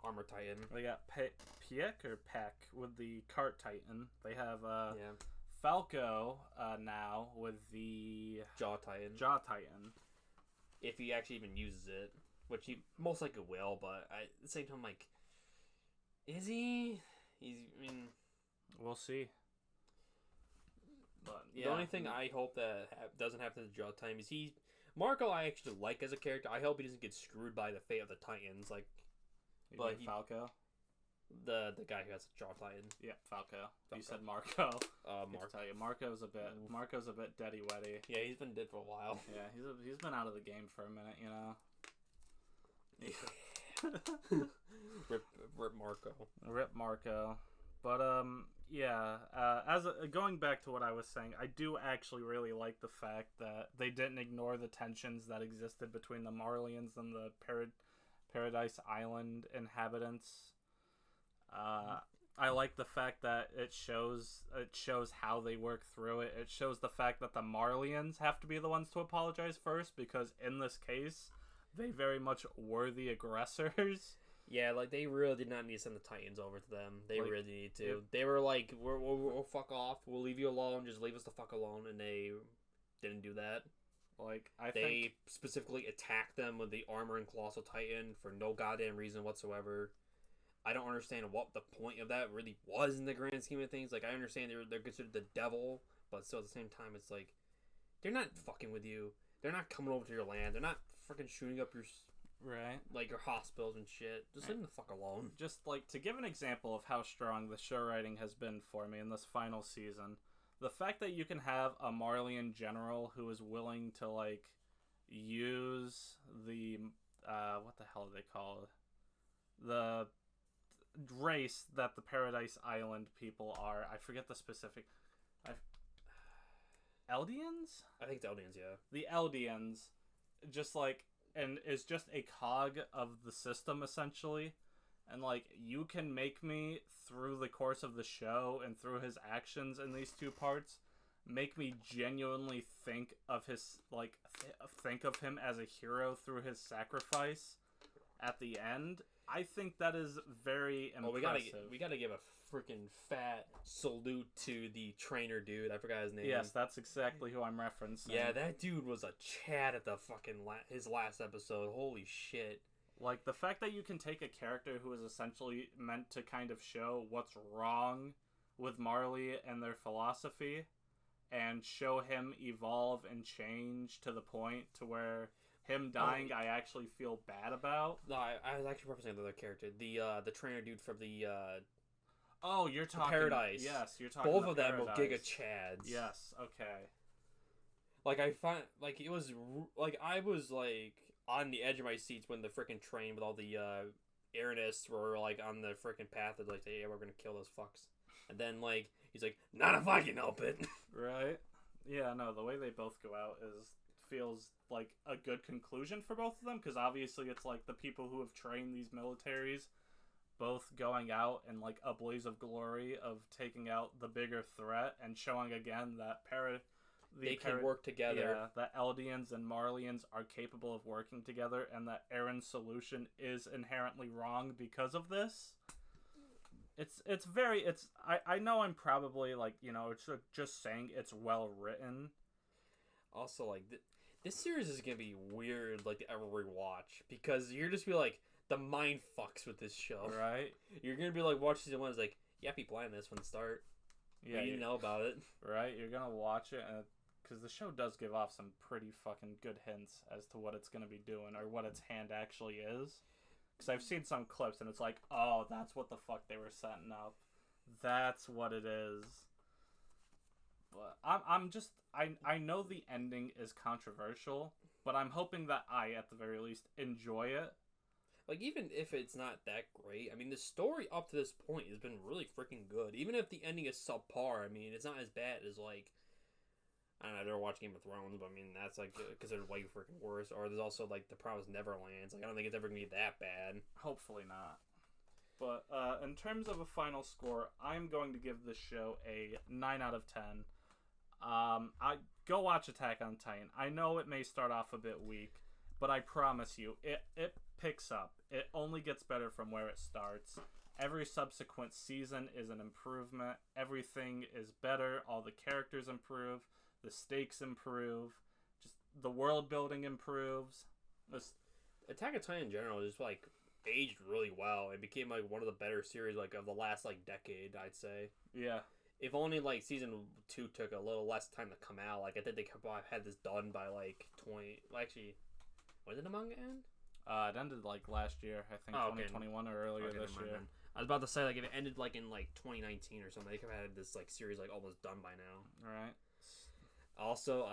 Armor Titan. They got Piek or Peck with the Cart Titan. They have Falco now with the Jaw Titan. If he actually even uses it, which he most likely will, but at the same time, like, is he? I mean, we'll see. But the only thing I hope that doesn't happen to Jaw Titan is Marco I actually like as a character. I hope he doesn't get screwed by the fate of the Titans, like. But Falco, the guy who has a Jaw Titan. Yeah, Falco. You said Marco. Marco's a bit deady weddy. Yeah, he's been dead for a while. Yeah, he's been out of the game for a minute, you know. Rip Marco. But going back to what I was saying, I do actually really like the fact that they didn't ignore the tensions that existed between the Marlians and the Paradise Island inhabitants. I like the fact that it shows how they work through it. It shows the fact that the Marlians have to be the ones to apologize first, because in this case, they very much were the aggressors. Yeah, like, they really did not need to send the Titans over to them. They Like, really need to. They were like, we'll fuck off. We'll leave you alone. Just leave us the fuck alone. And they didn't do that. Like, They specifically attacked them with the armor and colossal titan for no goddamn reason whatsoever. I don't understand what the point of that really was in the grand scheme of things. Like, I understand they're considered the devil, but still at the same time, it's like, they're not fucking with you. They're not coming over to your land. They're not fucking shooting up your, right, like, your hospitals and shit. Just leave them the fuck alone. Just, like, to give an example of how strong the show writing has been for me in this final season, the fact that you can have a Marlian general who is willing to, like, use the, what the hell do they call it? The race that the Paradise Island people are. I forget the specific. Eldians? I think it's Eldians, yeah. The Eldians, just like, and is just a cog of the system, essentially. And, like, you can make me, through the course of the show and through his actions in these two parts, make me genuinely think of his, like, think of him as a hero through his sacrifice at the end. I think that is very impressive. Well, we gotta give a freaking fat salute to the trainer dude. I forgot his name. Yes, that's exactly who I'm referencing. Yeah, that dude was a Chad at the fucking his last episode. Holy shit. Like, the fact that you can take a character who is essentially meant to kind of show what's wrong with Marley and their philosophy, and show him evolve and change to the point to where him dying, I actually feel bad about. No, I was actually representing the other character. The trainer dude from the oh, you're talking Paradise. Yes, you're talking both of them Paradise. were Giga Chads. Yes, okay. Like, I find, like, it was, like, I was, like, on the edge of my seats when the freaking train with all the airnists were, like, on the freaking path of, like, hey, we're gonna kill those fucks. And then, like, he's like, not if I can help it. Right? Yeah, no, the way they both go out feels like a good conclusion for both of them, because obviously it's like the people who have trained these militaries both going out in, like, a blaze of glory of taking out the bigger threat and showing again that they can work together. Yeah, that Eldians and Marlians are capable of working together, and that Aaron's solution is inherently wrong because of this. I know I'm probably, like, you know, it's just saying it's well written. Also, like, this series is gonna be weird, like, to ever rewatch, because you're just be like, the mind fucks with this show. Right? You're gonna be like, watch season 1, it's like, yeah, be blind this from the start. Yeah, you know about it. Right? You're gonna watch it, because the show does give off some pretty fucking good hints as to what it's gonna be doing, or what its hand actually is. Because I've seen some clips, and it's like, oh, that's what the fuck they were setting up. That's what it is. But I know the ending is controversial, but I'm hoping that I, at the very least, enjoy it. Like, even if it's not that great, I mean, the story up to this point has been really freaking good. Even if the ending is subpar, I mean, it's not as bad as, like, I don't know, I've never watched Game of Thrones, but I mean, that's, like, considered way freaking worse. Or there's also, like, The Promised Neverlands. Like, I don't think it's ever gonna be that bad. Hopefully not. But, in terms of a final score, I'm going to give this show a 9 out of 10. I go watch Attack on Titan. I know it may start off a bit weak, but I promise you, it picks up. It only gets better from where it starts. Every subsequent season is an improvement. Everything is better. All the characters improve. The stakes improve. Just the world building improves. Attack on Titan in general just, like, aged really well. It became, like, one of the better series, like, of the last, like, decade, I'd say. Yeah. If only, like, season 2 took a little less time to come out. Like, I think they had this done by, like, 20... Well, actually, when did the manga end? It ended, like, last year. I think 2021 or earlier this year. I was about to say, like, if it ended, like, in, like, 2019 or something, they could have had this, like, series, like, almost done by now. Right. Also,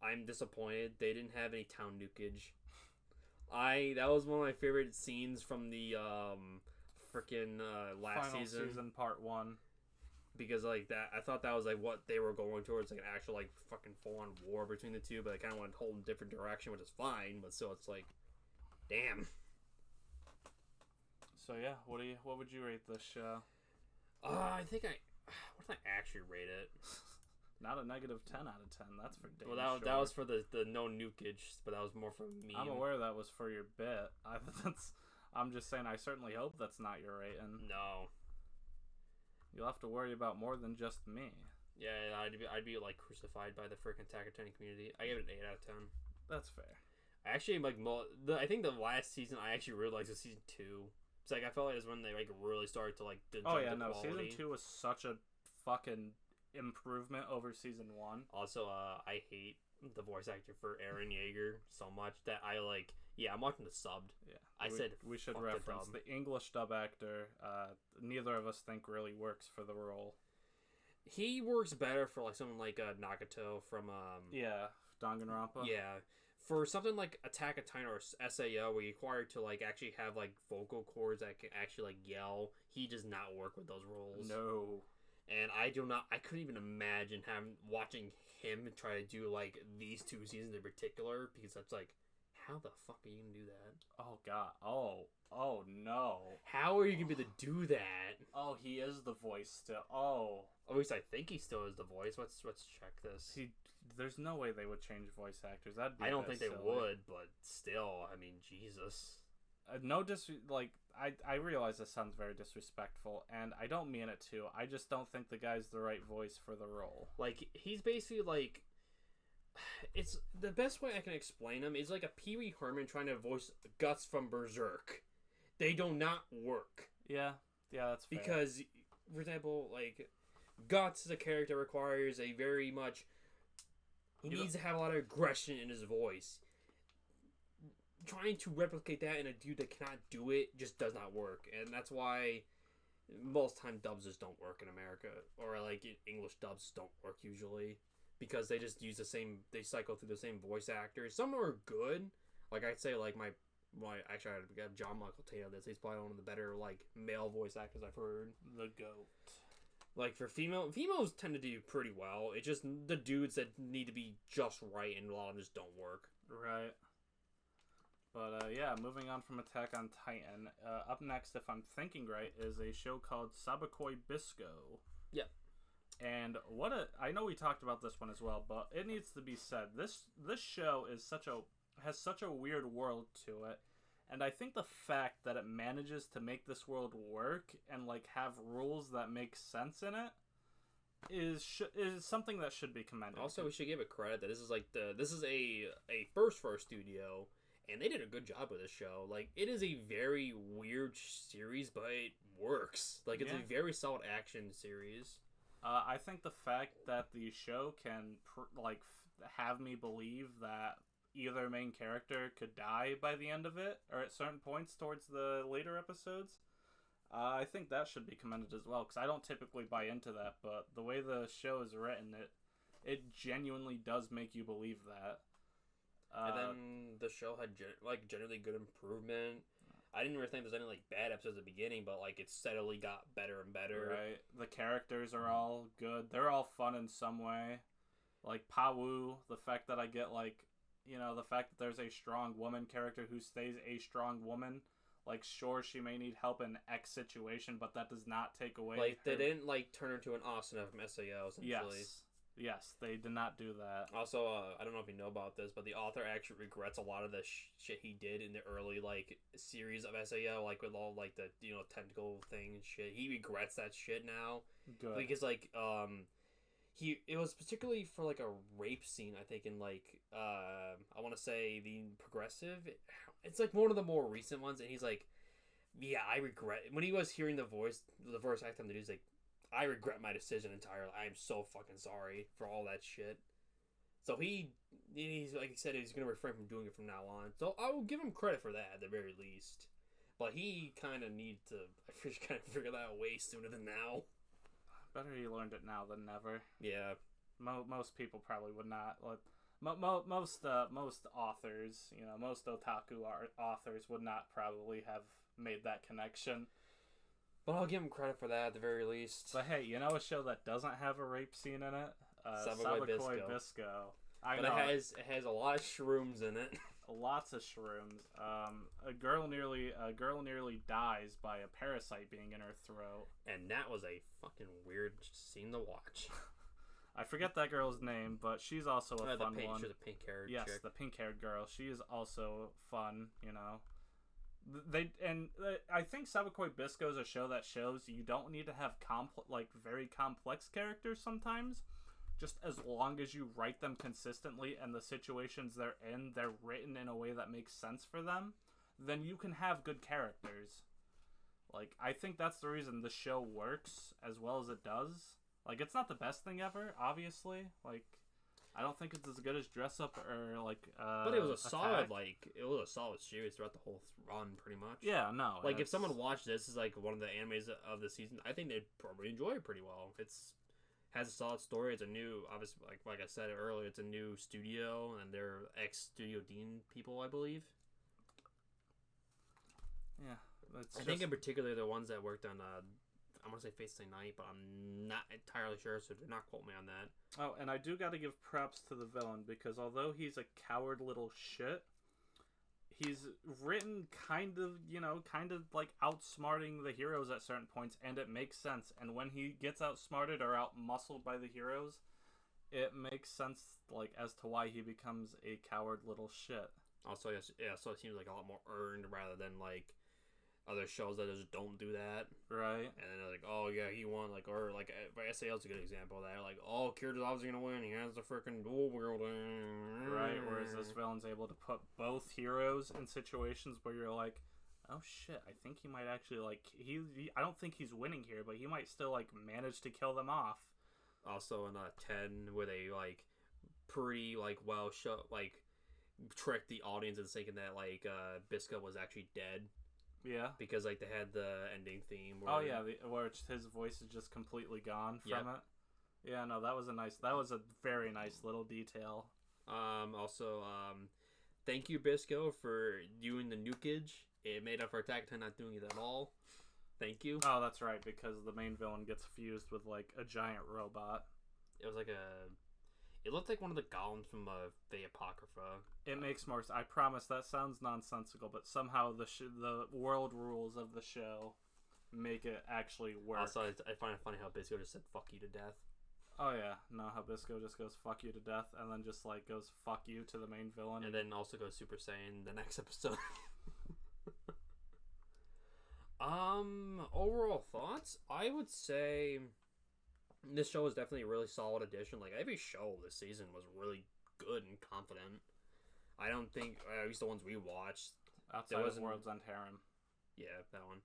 I'm disappointed they didn't have any town nukage. That was one of my favorite scenes from the, freaking, last Final season, part 1. Because, like, that, I thought that was, like, what they were going towards, like, an actual, like, fucking full-on war between the two, but they kind of went a whole different direction, which is fine, but still, it's like, damn. So, yeah, what would you rate this show? I think what did I actually rate it? Not a negative 10 out of 10. That's for damn Well, sure. that was for the no nukage, but that was more for me. I'm aware that was for your bit. I'm just saying. I certainly hope that's not your rating. No. You'll have to worry about more than just me. Yeah, I'd be like crucified by the freaking Attack on Titan community. I give it an 8 out of 10. That's fair. Actually, like I think the last season I actually really liked was season 2. It's like I felt like it was when they like really started to like. Season 2 was such a fucking improvement over season 1. Also, I hate the voice actor for Eren Yeager so much that I like. Yeah, I'm watching the subbed. Yeah, we should reference the English dub actor. Neither of us think really works for the role. He works better for like someone like Nagato from Danganronpa. Yeah, for something like Attack on Titan or SAO, where you're required to like actually have like vocal cords that can actually like yell. He does not work with those roles. No. And I couldn't even imagine watching him try to do like these 2 seasons in particular, because that's like, how the fuck are you gonna do that? Oh god. Oh no. How are you gonna be able to do that? Oh, he is the voice still. Oh. At least I think he still is the voice. Let's check this. There's no way they would change voice actors. I don't think they would, but still, I mean, Jesus. I realize this sounds very disrespectful, and I don't mean it to. I just don't think the guy's the right voice for the role. Like, he's basically like, it's the best way I can explain him is like a Pee Wee Herman trying to voice Guts from Berserk. They do not work. Yeah, that's fair. Because, for example, like, Guts as a character requires a very much. He needs to have a lot of aggression in his voice. Trying to replicate that in a dude that cannot do it just does not work, and that's why most time dubs just don't work in America, or like English dubs don't work usually, because they just use they cycle through the same voice actors. Some are good, like I'd say like my actually I have John Michael Taylor. He's probably one of the better like male voice actors I've heard. The GOAT. Like for females tend to do pretty well. It's just the dudes that need to be just right, and a lot of them just don't work. Right. But moving on from Attack on Titan, up next, if I'm thinking right, is a show called Sabakoi Bisco. Yep. And I know we talked about this one as well, but it needs to be said. This show has such a weird world to it, and I think the fact that it manages to make this world work and like have rules that make sense in it is something that should be commended. Also, we should give it credit that this is a first for our studio. And they did a good job with this show. Like, it is a very weird series, but it works. Like, it's a very solid action series. I think the fact that the show can, have me believe that either main character could die by the end of it, or at certain points towards the later episodes, I think that should be commended as well, because I don't typically buy into that, but the way the show is written, it genuinely does make you believe that. And then the show had generally good improvement. I didn't really think there's any like bad episodes at the beginning, but like it steadily got better and better. Right. The characters are all good. They're all fun in some way. Like Pawu, the fact that I get the fact that there's a strong woman character who stays a strong woman. Like, sure, she may need help in X situation, but that does not take away. Like, they didn't take her into an Asuna from SAO, essentially. Yes, they did not do that. Also, I don't know if you know about this, but the author actually regrets a lot of the shit he did in the early series of SAO, with all the technical thing and shit. He regrets that shit now. Good. Because it was particularly for a rape scene, I think, in I want to say the Progressive. It's one of the more recent ones, and he's like, yeah, I regret when he was hearing the voice acting, he's like, I regret my decision entirely. I am so fucking sorry for all that shit. So he's like he said, he's gonna refrain from doing it from now on. So I will give him credit for that at the very least. But he kind of needs to figure that out way sooner than now. Better he learned it now than never. Yeah. Most people probably would not. Most authors, most otaku authors would not probably have made that connection. But I'll give him credit for that at the very least. But hey, a show that doesn't have a rape scene in it? Sabakoi Bisco. It has a lot of shrooms in it. Lots of shrooms. A girl nearly dies by a parasite being in her throat. And that was a fucking weird scene to watch. I forget that girl's name, but she's also a fun one. She's a pink-haired yes, chick. The pink-haired girl. She is also fun, you know. I think Sabakoi Bisco is a show that shows you don't need to have very complex characters sometimes. Just as long as you write them consistently and the situations they're written in a way that makes sense for them, then you can have good characters. Like, I think that's the reason the show works as well as it does. Like, it's not the best thing ever, obviously. Like, I don't think it's as good as Dress Up or, like, but it was a solid, Attack. it was a solid series throughout the whole run, pretty much. Yeah, no. Like, if someone watched this as, like, one of the animes of the season, I think they'd probably enjoy it pretty well. Has a solid story. It's a new, obviously, like I said earlier, it's a new studio, and they're ex-Studio Dean people, I believe. Yeah. I think in particular the ones that worked on, I want to say Fate Stay Night, but I'm not entirely sure, so do not quote me on that. Oh, and I do got to give props to the villain, because although he's a coward little shit, he's written kind of like outsmarting the heroes at certain points, and it makes sense. And when he gets outsmarted or outmuscled by the heroes, it makes sense, like, as to why he becomes a coward little shit. Also, so it seems like a lot more earned rather than, like, other shows that just don't do that. Right. And then they're like, oh, yeah, he won. Like, or, like, SAL's a good example of that. Like, oh, Kira's obviously going to win. He has the freaking dual world. Right, whereas this villain's able to put both heroes in situations where you're like, oh, shit, I think he might actually, like, I don't think he's winning here, but he might still, like, manage to kill them off. Also in 10, where they, like, pretty, like, well, tricked the audience into thinking that, like, Bisco was actually dead. Yeah. Because, like, they had the ending theme. Where where his voice is just completely gone from it. Yeah, no, that was a very nice little detail. Also, thank you, Bisco, for doing the nukage. It made up for Attack 10 not doing it at all. Thank you. Oh, that's right, because the main villain gets fused with, like, a giant robot. It was like it looked like one of the golems from the Apocrypha. It makes more sense. I promise that sounds nonsensical, but somehow the world rules of the show make it actually work. Also, I find it funny how Bisco just said "fuck you" to death. Oh yeah, no, how Bisco just goes "fuck you" to death, and then just, like, goes "fuck you" to the main villain, and then also goes Super Saiyan the next episode. Overall thoughts, I would say this show is definitely a really solid addition. Like, every show this season was really good and confident. I don't think, at least the ones we watched, outside of World's End Harem. Yeah, that one.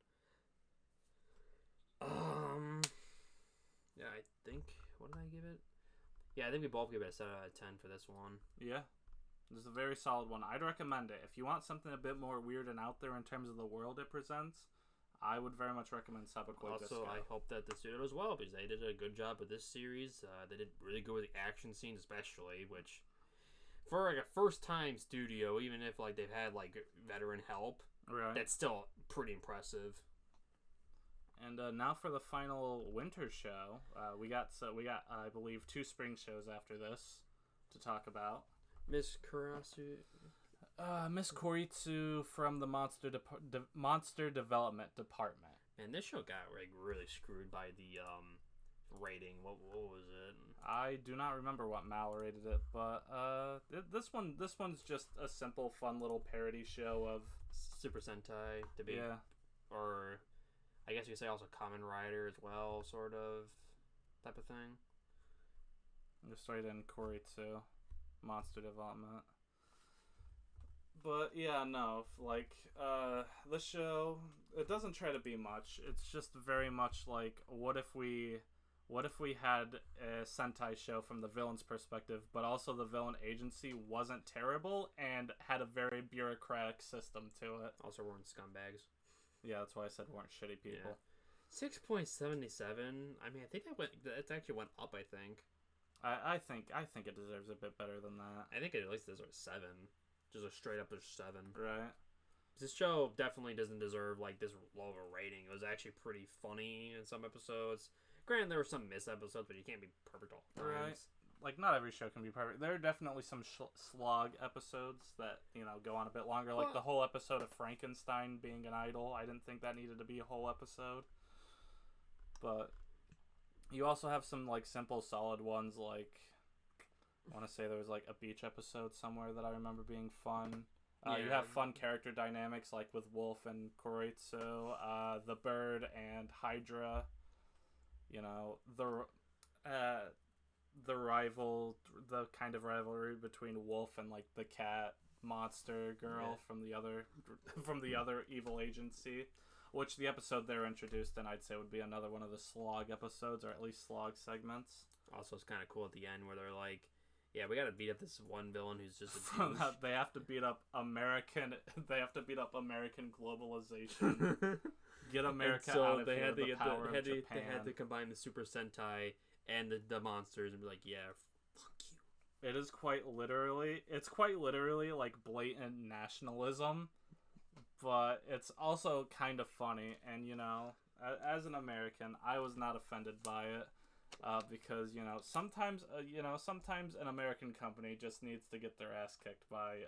Yeah, I think, what did I give it? Yeah, I think we both give it a 7 out of 10 for this one. Yeah. This is a very solid one. I'd recommend it. If you want something a bit more weird and out there in terms of the world it presents, I would very much recommend Sabakoi Bisco. Also, I hope that the studio does well, because they did a good job with this series. They did really good with the action scenes, especially, which, for, like, a first-time studio, even if, like, they've had, like, veteran help, right, that's still pretty impressive. And now for the final winter show, we got I believe 2 spring shows after this to talk about. Miss Kuroitsu. Miss Kuroitsu from the Monster Development Department. And this show got, like, really screwed by the rating. What was it? I do not remember what Mal rated it, but this one's just a simple, fun little parody show of Super Sentai to be, or I guess you could say also Kamen Rider as well, sort of type of thing. Just right in Kuroitsu, Monster Development. But yeah, no, like, the show, it doesn't try to be much. It's just very much like, what if we had a Sentai show from the villain's perspective, but also the villain agency wasn't terrible and had a very bureaucratic system to it. Also weren't scumbags. Yeah, that's why I said weren't shitty people. Yeah. 6.77. I mean, I think it actually went up, I think. I think it deserves a bit better than that. I think it at least deserves 7. Just a straight up 7. Right. This show definitely doesn't deserve, like, this low of a rating. It was actually pretty funny in some episodes. Granted, there were some missed episodes, but you can't be perfect all the time. Right. like, not every show can be perfect. There are definitely some slog episodes that, go on a bit longer. Like, the whole episode of Frankenstein being an idol. I didn't think that needed to be a whole episode. But you also have some, like, simple, solid ones, like, I want to say there was, like, a beach episode somewhere that I remember being fun. You have fun character dynamics, like with Wolf and Kuroitsu, the Bird and Hydra. The kind of rivalry between Wolf and, like, the cat monster girl from the other evil agency, which the episode they're introduced in, I'd say, would be another one of the slog episodes, or at least slog segments. Also, it's kind of cool at the end where they're like, yeah, we gotta beat up this one villain who's just a douche. They have to beat up American globalization. Get America out of here. They had to combine the Super Sentai and the monsters and be like, yeah, fuck you. It's quite literally like blatant nationalism, but it's also kind of funny. And as an American, I was not offended by it. Because sometimes an American company just needs to get their ass kicked by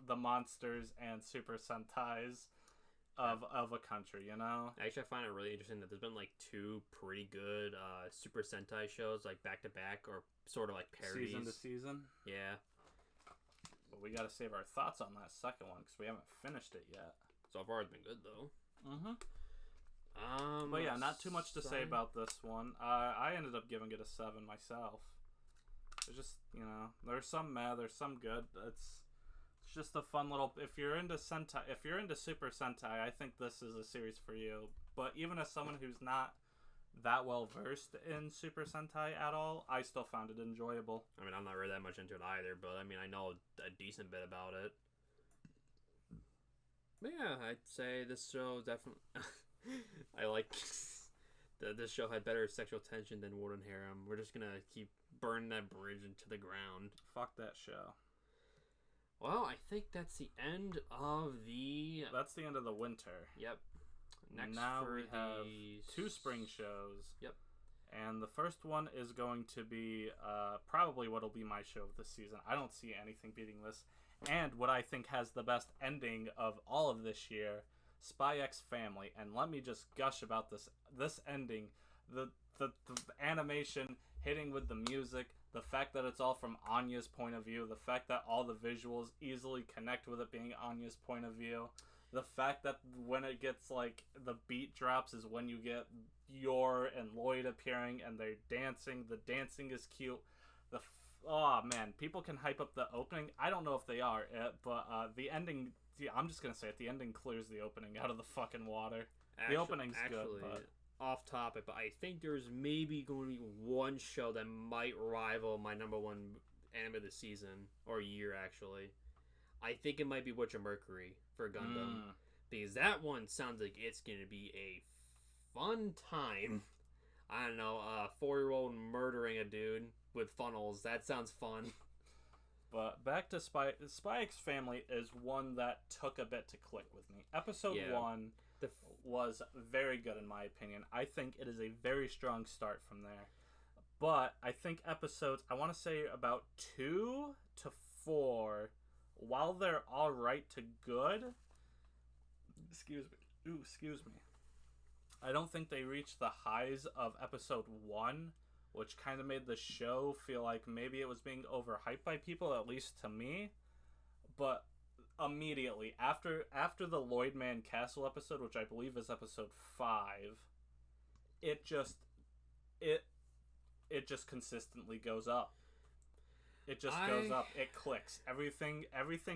the monsters and Super Sentais of a country. Actually, I find it really interesting that there's been like 2 pretty good Super Sentai shows, like back to back, or sort of like parodies. Season to season. Yeah. But we gotta save our thoughts on that second one because we haven't finished it yet. So far, it's been good though. Mm-hmm. But yeah, not too much to say about this one. I ended up giving it a 7 myself. It's just, there's some meh, there's some good. It's just a fun little. If you're into Super Sentai, I think this is a series for you. But even as someone who's not that well versed in Super Sentai at all, I still found it enjoyable. I mean, I'm not really that much into it either, but I mean, I know a decent bit about it. But yeah, I'd say this show definitely. I like that this show had better sexual tension than Warden Harem. We're just gonna keep burning that bridge into the ground. Fuck that show. Well, I think that's the end of the... That's the end of the winter. Yep. Next now we have 2 spring shows. Yep. And the first one is going to be probably what'll be my show of the season. I don't see anything beating this. And what I think has the best ending of all of this year... Spy X Family, and let me just gush about this ending, the animation hitting with the music, the fact that it's all from Anya's point of view, the fact that all the visuals easily connect with it being Anya's point of view, the fact that when it gets like the beat drops is when you get Yor and Lloyd appearing and they're dancing. The dancing is cute. Oh man, people can hype up the opening. I don't know if they are, but the ending. Yeah, I'm just gonna say it. The ending clears the opening out of the fucking water. The opening's good, but... off topic, but I think there's maybe going to be one show that might rival my number 1 anime of the season, or year, actually. I think it might be Witcher Mercury for Gundam. Because that one sounds like it's going to be a fun time. I don't know, a 4-year-old murdering a dude with funnels. That sounds fun. But back to Spy X Family is one that took a bit to click with me. Episode 1 was very good in my opinion. I think it is a very strong start from there. But I think episodes, I want to say about 2 to 4, while they're alright to good, excuse me, I don't think they reach the highs of episode 1, which kind of made the show feel like maybe it was being overhyped by people, at least to me. But immediately, after the Lloyd Man Castle episode, which I believe is episode 5, it just consistently goes up. It just goes up. It clicks. Everything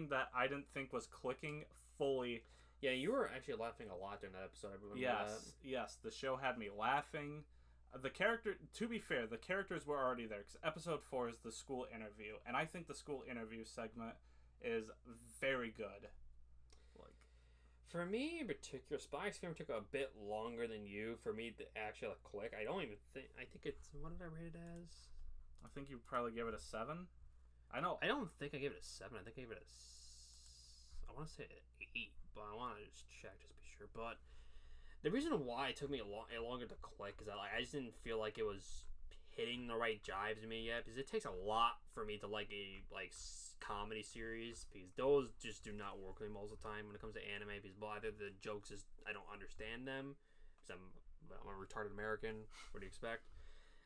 that I didn't think was clicking fully. Yeah, you were actually laughing a lot during that episode. I remember that. Yes. The show had me laughing. To be fair, the characters were already there, because episode 4 is the school interview, and I think the school interview segment is very good. For me in particular, Spy X Family took a bit longer than you for me to actually click. I think it's, what did I rate it as? I think you probably gave it a 7. I don't think I gave it a 7. I think I gave it I want to say an 8, but I want to just check just to be sure. But the reason why it took me a longer to click is that I just didn't feel like it was hitting the right jives with me yet, because it takes a lot for me to like a comedy series, because those just do not work with me most of the time when it comes to anime, because either the jokes is I don't understand them because I'm a retarded American. What do you expect?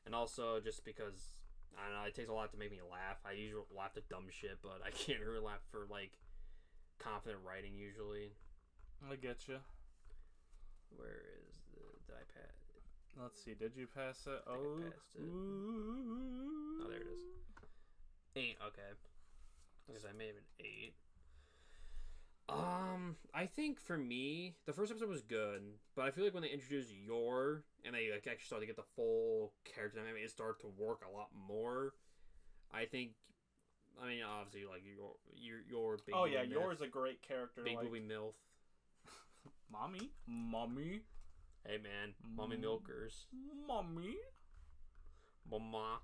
And also just because I don't know, it takes a lot to make me laugh. I usually laugh at dumb shit, but I can't really laugh for like confident writing usually. I get you. Where is did I pass? Let's see. Did you pass it? I passed it. Oh, there it is. 8. Okay. Because I may have been 8. I think for me, the first episode was good, but I feel like when they introduced Yor and they like actually started to get the full character dynamic, it started to work a lot more. I mean, obviously, like your big. Oh yeah, Yor's a great character. Big booby milf. Mommy. Hey man, mommy milkers. Mommy. Mama.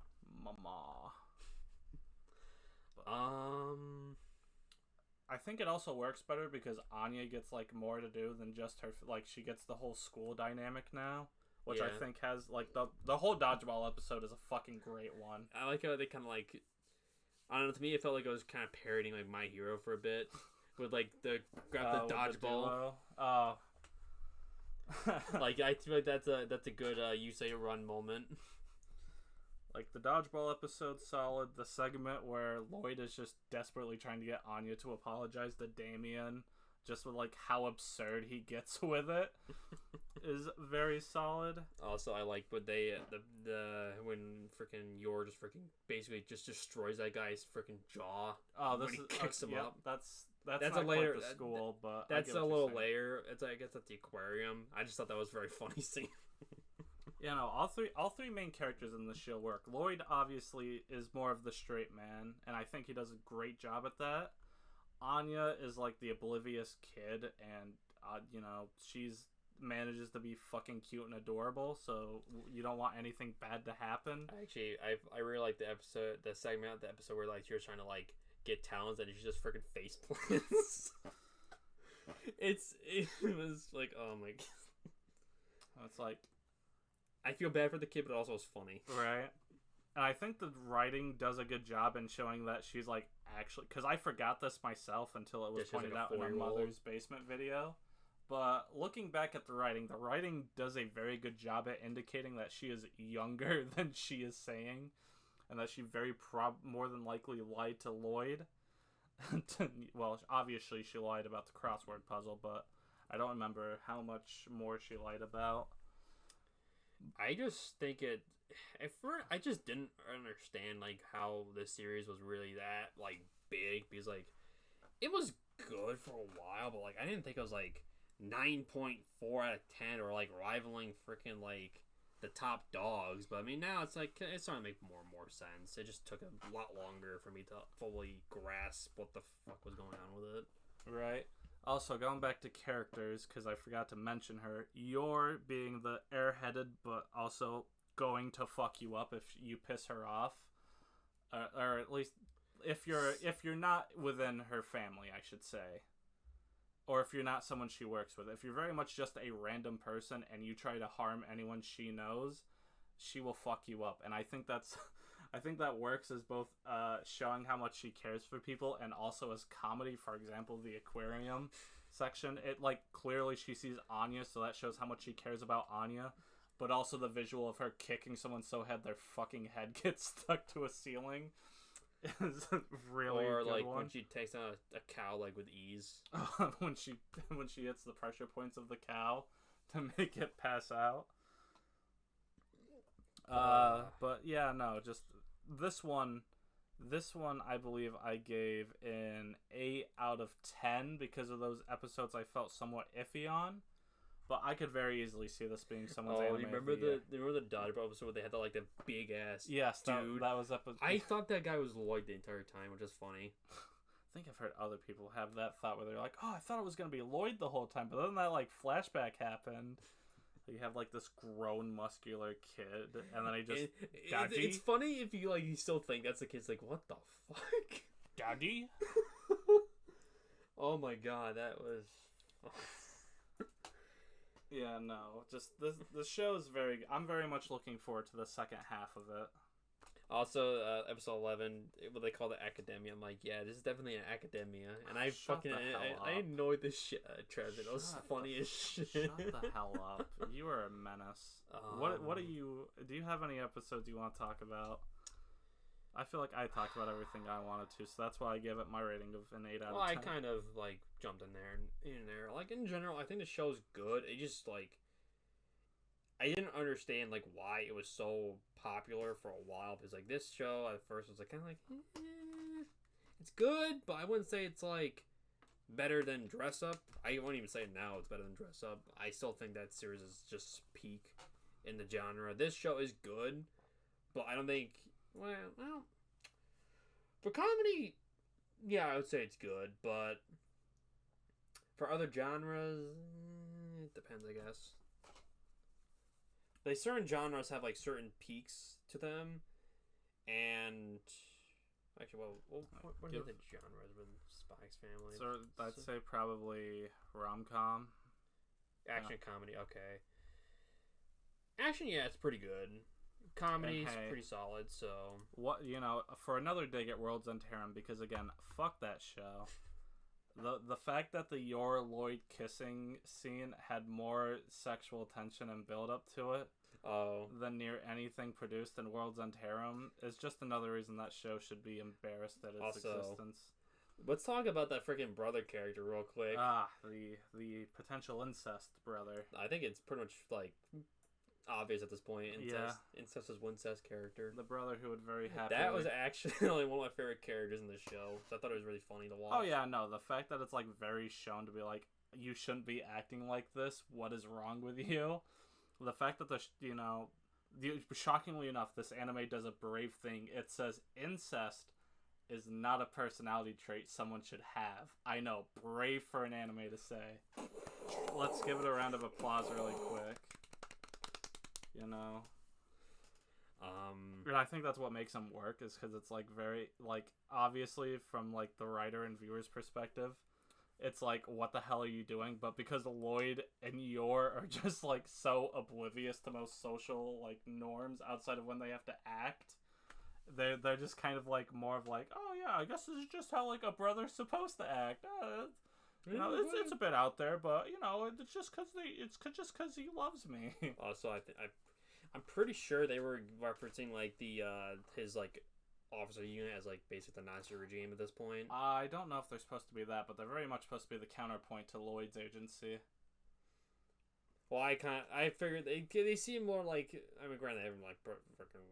I think it also works better because Anya gets like more to do than just her. Like she gets the whole school dynamic now, which I think has like the whole dodgeball episode is a fucking great one. I like how they kind of like, I don't know. To me, it felt like it was kind of parodying like My Hero for a bit, with like the dodgeball. Like I feel like that's a good you say run moment. Like the dodgeball episode's solid. The segment where Lloyd is just desperately trying to get Anya to apologize to Damien, just with like how absurd he gets with it, is very solid. Also, I like when they when freaking Yor just freaking basically just destroys that guy's freaking jaw. Oh, this when he kicks him up. That's not a layer. Quite the school, but that's a little layer. It's I guess at the aquarium. I just thought that was a very funny scene. You know, all three main characters in the show work. Lloyd obviously is more of the straight man, and I think he does a great job at that. Anya is like the oblivious kid, and you know, she's manages to be fucking cute and adorable, so you don't want anything bad to happen. Actually, I really like the segment of the episode where like she was trying to like get talents and she just freaking face plants. it was like, oh my god. It's like, I feel bad for the kid, but it also was funny. Right. And I think the writing does a good job in showing that she's like actually, because I forgot this myself until it was pointed out in our mother's basement video. But looking back at the writing does a very good job at indicating that she is younger than she is saying, and that she very more than likely lied to Lloyd. Well, obviously she lied about the crossword puzzle, but I don't remember how much more she lied about. I just think I just didn't understand like how this series was really that like big, because like it was good for a while, but like I didn't think it was like 9.4 out of 10 or like rivaling freaking like the top dogs. But I mean, now it's like it's starting to make more and more sense. It just took a lot longer for me to fully grasp what the fuck was going on with it. Right. Also, going back to characters, because I forgot to mention her, Yor being the airheaded, but also going to fuck you up if you piss her off, or at least if you're not within her family, I should say, or if you're not someone she works with. If you're very much just a random person and you try to harm anyone she knows, she will fuck you up. And I think that works as both showing how much she cares for people and also as comedy. For example, the aquarium section, it like clearly she sees Anya, so that shows how much she cares about Anya, but also the visual of her kicking someone so hard their fucking head gets stuck to a ceiling is really or good like one. When she takes on a cow like with ease. when she hits the pressure points of the cow to make it pass out. But yeah, no, just this one I believe I gave an 8 out of 10 because of those episodes I felt somewhat iffy on. But I could very easily see this being someone's anime. Remember the dodgeball episode where they had the big ass dude? That was episode. I thought that guy was Lloyd the entire time, which is funny. I think I've heard other people have that thought where they're like, "Oh, I thought it was gonna be Lloyd the whole time," but then that flashback happened. You have this grown muscular kid, and then he just Daddy? It's funny if you still think that's the kid's like, what the fuck, Daddy? Oh my god, that was Yeah, no, just the show is very. I'm very much looking forward to the second half of it. Also, episode 11, what they call the academia. I'm like, yeah, this is definitely an academia, and I Shut fucking the hell I up. annoyed the shit out of Trevor. It was funny as shit. Shut the hell up! You are a menace. What do you? Do you have any episodes you want to talk about? I feel like I talked about everything I wanted to, so that's why I give it my rating of an 8 out of 10. Well, I kind of like jumped in there and in there. Like in general, I think the show's good. It just like I didn't understand like why it was so popular for a while. Because like this show at first was like kind of like it's good, but I wouldn't say it's like better than Dress Up. I won't even say now it's better than Dress Up. I still think that series is just peak in the genre. This show is good, but I don't think. Well, for comedy, yeah, I would say it's good, but for other genres, it depends, I guess. Like, certain genres have, like, certain peaks to them, and... Actually, what are the genres with Spike's Family? So, I'd say probably rom-com. Action, comedy, okay. Action, yeah, it's pretty good. Comedy's pretty solid, so... What, for another dig at World's End Harem, because again, fuck that show. The fact that the Yor Lloyd kissing scene had more sexual tension and build up to it than near anything produced in World's End Harem is just another reason that show should be embarrassed at its existence. Let's talk about that freaking brother character real quick. The potential incest brother. I think it's pretty much, like... obvious at this point. Incest is Wincest's character. The brother who would very happily... That was actually one of my favorite characters in the show. So I thought it was really funny to watch. Oh yeah, no, the fact that it's like very shown to be like, you shouldn't be acting like this. What is wrong with you? The fact that shockingly enough, this anime does a brave thing. It says incest is not a personality trait someone should have. I know, brave for an anime to say. Let's give it a round of applause really quick. And I think that's what makes them work, is because it's like very, like, obviously from like the writer and viewer's perspective, it's like, what the hell are you doing? But because Lloyd and Yor are just like so oblivious to most social like norms outside of when they have to act, they're just kind of like more of like, oh yeah, I guess this is just how like a brother's supposed to act. It's a bit out there, but it's just because he loves me. Also, I'm pretty sure they were referencing like the his like officer unit as like basically the Nazi regime at this point. I don't know if they're supposed to be that, but they're very much supposed to be the counterpoint to Lloyd's agency. Well, I figured they seem more like, I mean, granted, they have like freaking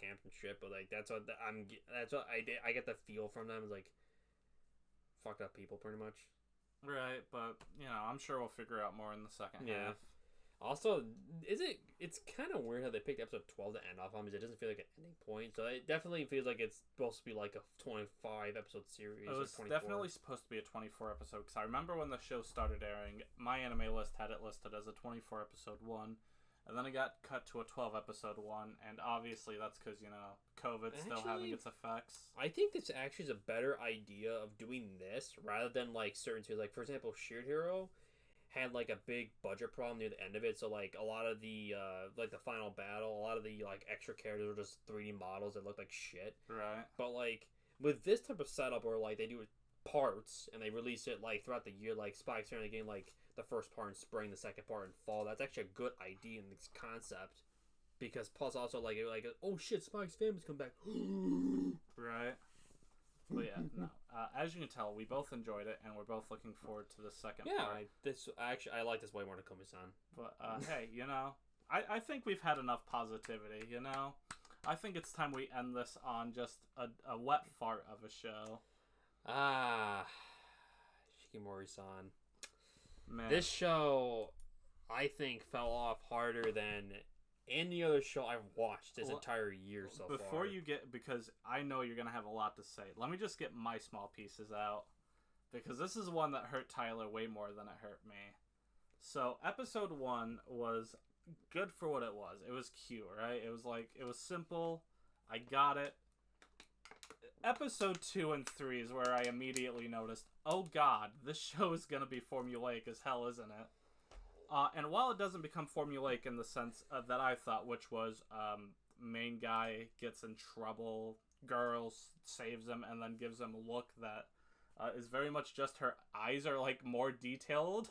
camps and shit, but like that's what I get the feel from them is like fucked up people pretty much. Right, but I'm sure we'll figure out more in the second half. Also, it's kind of weird how they picked episode 12 to end off on, because it doesn't feel like an ending point. So it definitely feels like it's supposed to be like a 25 episode series. It was definitely supposed to be a 24 episode, because I remember when the show started airing, my anime list had it listed as a 24 episode one, and then it got cut to a 12 episode one, and obviously that's because, COVID's still having its effects. I think this actually is a better idea of doing this rather than like certain series. Like, for example, Shield Hero had like a big budget problem near the end of it, so like a lot of the like the final battle, a lot of the like extra characters were just 3D models that looked like shit. Right. But like with this type of setup where like they do parts and they release it like throughout the year, like Spike's Family getting like the first part in spring, the second part in fall, that's actually a good idea in this concept. Because plus also like oh shit, Spike's Family's come back. Right. But yeah, no. As you can tell, we both enjoyed it, and we're both looking forward to the second part. I like this way more than Komi-san. But hey, I think we've had enough positivity. I think it's time we end this on just a wet fart of a show. Shikimori-san. Man, this show, I think, fell off harder than any other show I've watched this entire year so far. Before you get, because I know you're going to have a lot to say, let me just get my small pieces out. Because this is one that hurt Tyler way more than it hurt me. So, episode 1 was good for what it was. It was cute, right? It was simple. I got it. Episode 2 and 3 is where I immediately noticed, oh god, this show is going to be formulaic as hell, isn't it? And while it doesn't become formulaic in the sense that I thought, which was main guy gets in trouble, girl saves him, and then gives him a look that is very much just her eyes are like more detailed,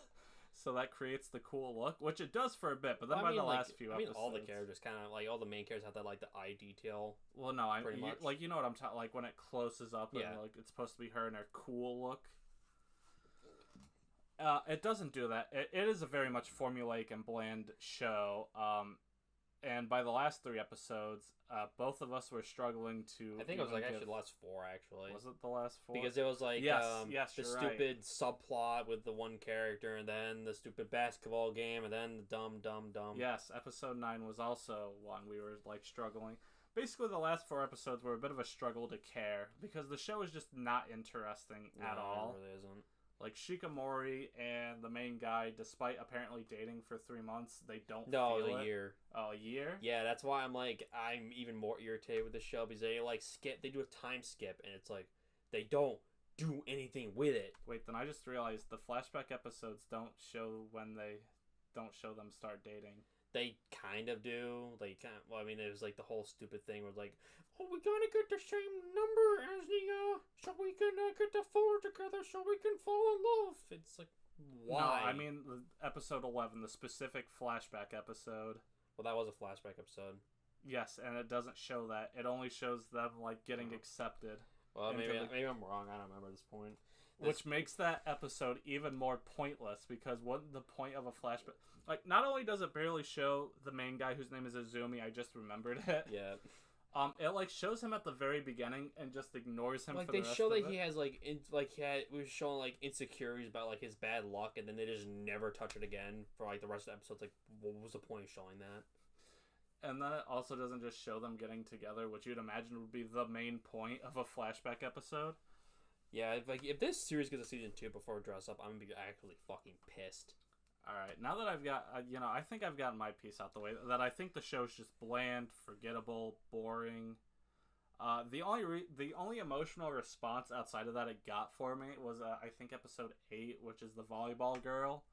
so that creates the cool look, which it does for a bit. But then by the last few episodes, all the characters kind of like all the main characters have that like the eye detail. Well, no, pretty much. like you know what I'm talking like when it closes up and Yeah. like it's supposed to be her in her cool look. It doesn't do that. It is a very much formulaic and bland show. And by the last 3 episodes, both of us were struggling to. I think it was like actually the last 4 actually. Was it the last 4? Because it was like yes, the stupid subplot with the one character, and then the stupid basketball game, and then the dumb. Yes, episode 9 was also one we were like struggling. Basically, the last 4 episodes were a bit of a struggle to care because the show is just not interesting at all. It really isn't. Like Shikimori and the main guy, despite apparently dating for 3 months, they don't No, feel a year. Oh, a year? Yeah, that's why I'm even more irritated with the show because they like they do a time skip, and it's like they don't do anything with it. Wait, then I just realized the flashback episodes don't show them start dating. They kind of do. They kind. Well, I mean, it was like the whole stupid thing where like, oh, we gotta get the same number as the so we can get the 4 together so we can fall in love. It's like, why? No, I mean the episode 11, the specific flashback episode. Well, that was a flashback episode. Yes, and it doesn't show that. It only shows them like getting accepted. Well, maybe I'm wrong. I don't remember this point. Which makes that episode even more pointless because what the point of a flashback? Like, not only does it barely show the main guy whose name is Izumi, I just remembered it. Yeah. It like shows him at the very beginning and just ignores him. Like for they the rest show of that it. he has we were showing like insecurities about like his bad luck, and then they just never touch it again for like the rest of the episodes. Like, what was the point of showing that? And then it also doesn't just show them getting together, which you'd imagine would be the main point of a flashback episode. Yeah, if this series gets a season 2 before Dress Up, I'm gonna be actually fucking pissed. All right, now that I've got, I think I've gotten my piece out the way. That I think the show's just bland, forgettable, boring. The only emotional response outside of that it got for me was I think episode 8, which is the volleyball girl,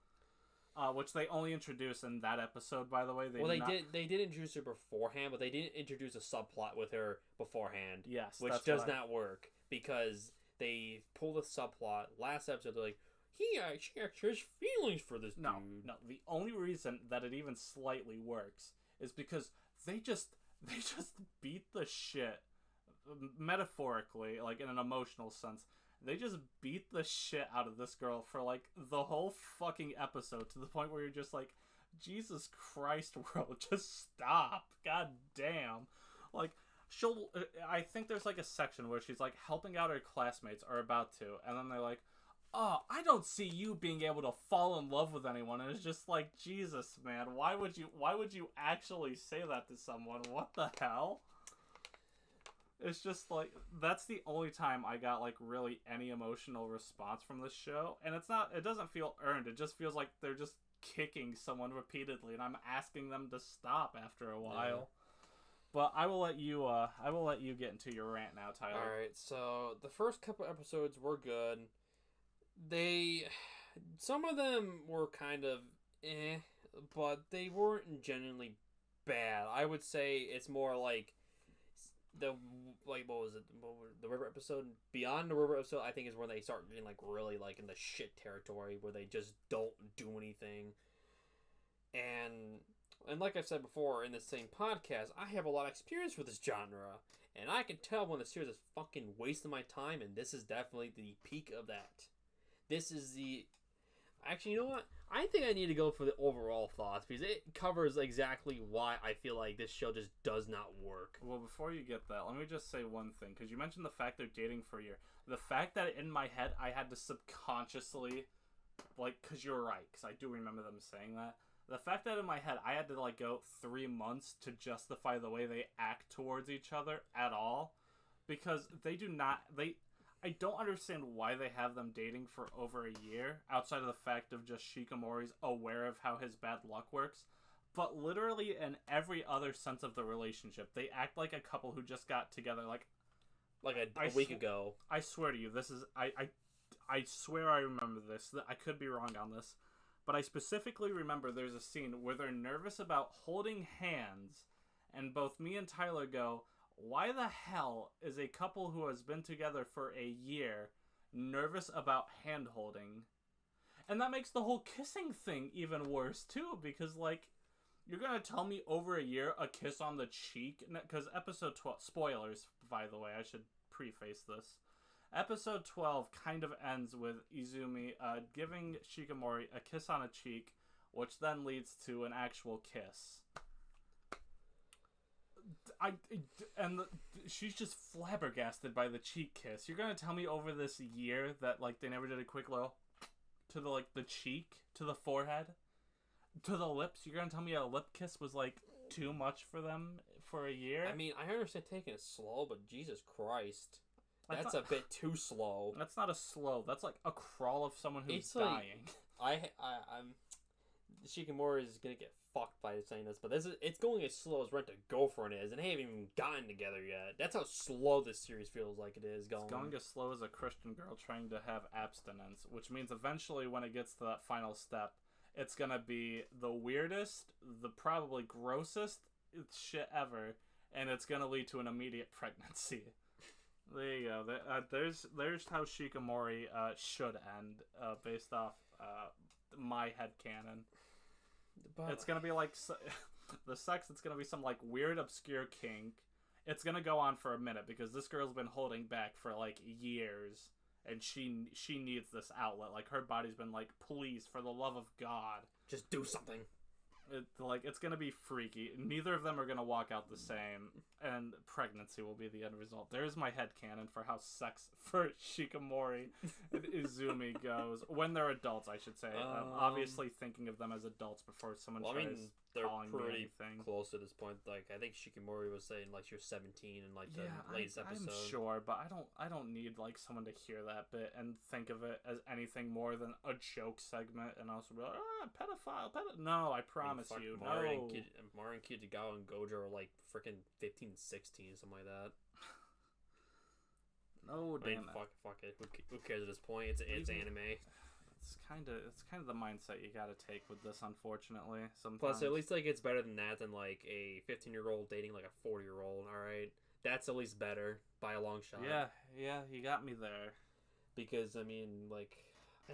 which they only introduced in that episode. By the way, they did introduce her beforehand, but they didn't introduce a subplot with her beforehand. Yes, which does not work because they pulled a subplot last episode. They're like, she actually has feelings for this dude. No. The only reason that it even slightly works is because they just beat the shit, metaphorically, like in an emotional sense. They just beat the shit out of this girl for like the whole fucking episode to the point where you're just like, Jesus Christ, world, just stop. God damn. Like, I think there's like a section where she's like helping out her classmates, or about to, and then they're like, oh, I don't see you being able to fall in love with anyone. And it's just like, Jesus, man, why would you actually say that to someone? What the hell? It's just like, that's the only time I got like really any emotional response from this show. And it doesn't feel earned. It just feels like they're just kicking someone repeatedly and I'm asking them to stop after a while. Yeah. But I will let you get into your rant now, Tyler. All right. So the first couple episodes were good. Some of them were kind of but they weren't genuinely bad. I would say it's more like what was it? The river episode? Beyond the river episode, I think is where they start getting like really like in the shit territory where they just don't do anything. And like I've said before in the same podcast, I have a lot of experience with this genre, and I can tell when the series is fucking wasting my time, and this is definitely the peak of that. This is the... Actually, you know what? I think I need to go for the overall thoughts, because it covers exactly why I feel like this show just does not work. Well, before you get that, let me just say one thing, because you mentioned the fact they're dating for a year. The fact that in my head, I had to subconsciously, like, because you're right, because I do remember them saying that. The fact that in my head, I had to, like, go 3 months to justify the way they act towards each other at all, because they do not... I don't understand why they have them dating for over a year, outside of the fact of just Shikimori's aware of how his bad luck works. But literally in every other sense of the relationship, they act like a couple who just got together like a week ago. I swear to you, this is... I swear I remember this. I could be wrong on this. but I specifically remember there's a scene where they're nervous about holding hands, and both me and Tyler go, why the hell is a couple who has been together for a year nervous about hand holding? And that makes the whole kissing thing even worse, too, because, like, you're going to tell me over a year a kiss on the cheek? Because episode 12, spoilers, by the way, I should preface this. Episode 12 kind of ends with Izumi giving Shikimori a kiss on a cheek, which then leads to an actual kiss. She's just flabbergasted by the cheek kiss. You're gonna tell me over this year that, like, they never did a quick little to the, like, the cheek, to the forehead, to the lips? You're gonna tell me a lip kiss was, like, too much for them for a year? I mean, I understand taking it slow, but Jesus Christ. That's a bit too slow. That's not a slow. That's like a crawl of someone who's dying. I'm Shikimori is gonna get fucked by saying this, but it's going as slow as Rent a Girlfriend is, and they haven't even gotten together yet. That's how slow this series feels like it is going. It's going as slow as a Christian girl trying to have abstinence, which means eventually when it gets to that final step, it's gonna be the weirdest, the probably grossest shit ever, and it's gonna lead to an immediate pregnancy. There you go. There's how Shikimori should end, based off my headcanon. But it's gonna be like the sex. It's gonna be some like weird obscure kink. It's gonna go on for a minute because this girl's been holding back for like years, and she needs this outlet. Like, her body's been like, please, for the love of God, just do something. It's gonna be freaky. Neither of them are gonna walk out the same, and pregnancy will be the end result. There's my headcanon for how sex for Shikimori and Izumi goes when they're adults, I should say. Obviously thinking of them as adults before someone tries calling me anything. Close to this point. Like, I think Shikimori was saying like you're 17 in like the latest episode. I'm sure, but I don't need like someone to hear that bit and think of it as anything more than a joke segment, and also be like, pedophile. No, I promise you, Marin and Kitagawa and Gojo are like freaking 15, 16, something like that. No, damn it. Fuck it. Who cares at this point? It's anime. It's kind of the mindset you gotta take with this, unfortunately. Sometimes. Plus, at least like it's better than that than like a 15-year-old dating like a 40-year-old. All right, that's at least better by a long shot. Yeah, you got me there. Because I mean, like, I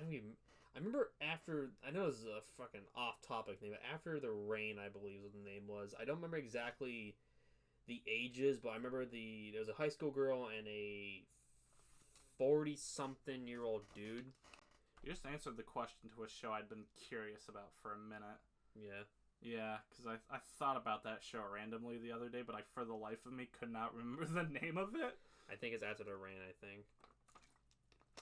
remember after, I know this is a fucking off-topic name, but after the Rain, I believe what the name was. I don't remember exactly the ages, but I remember there was a high school girl and a 40-something-year-old dude. You just answered the question to a show I'd been curious about for a minute. Yeah, because I thought about that show randomly the other day, but I, for the life of me, could not remember the name of it. I think it's after the Rain, I think.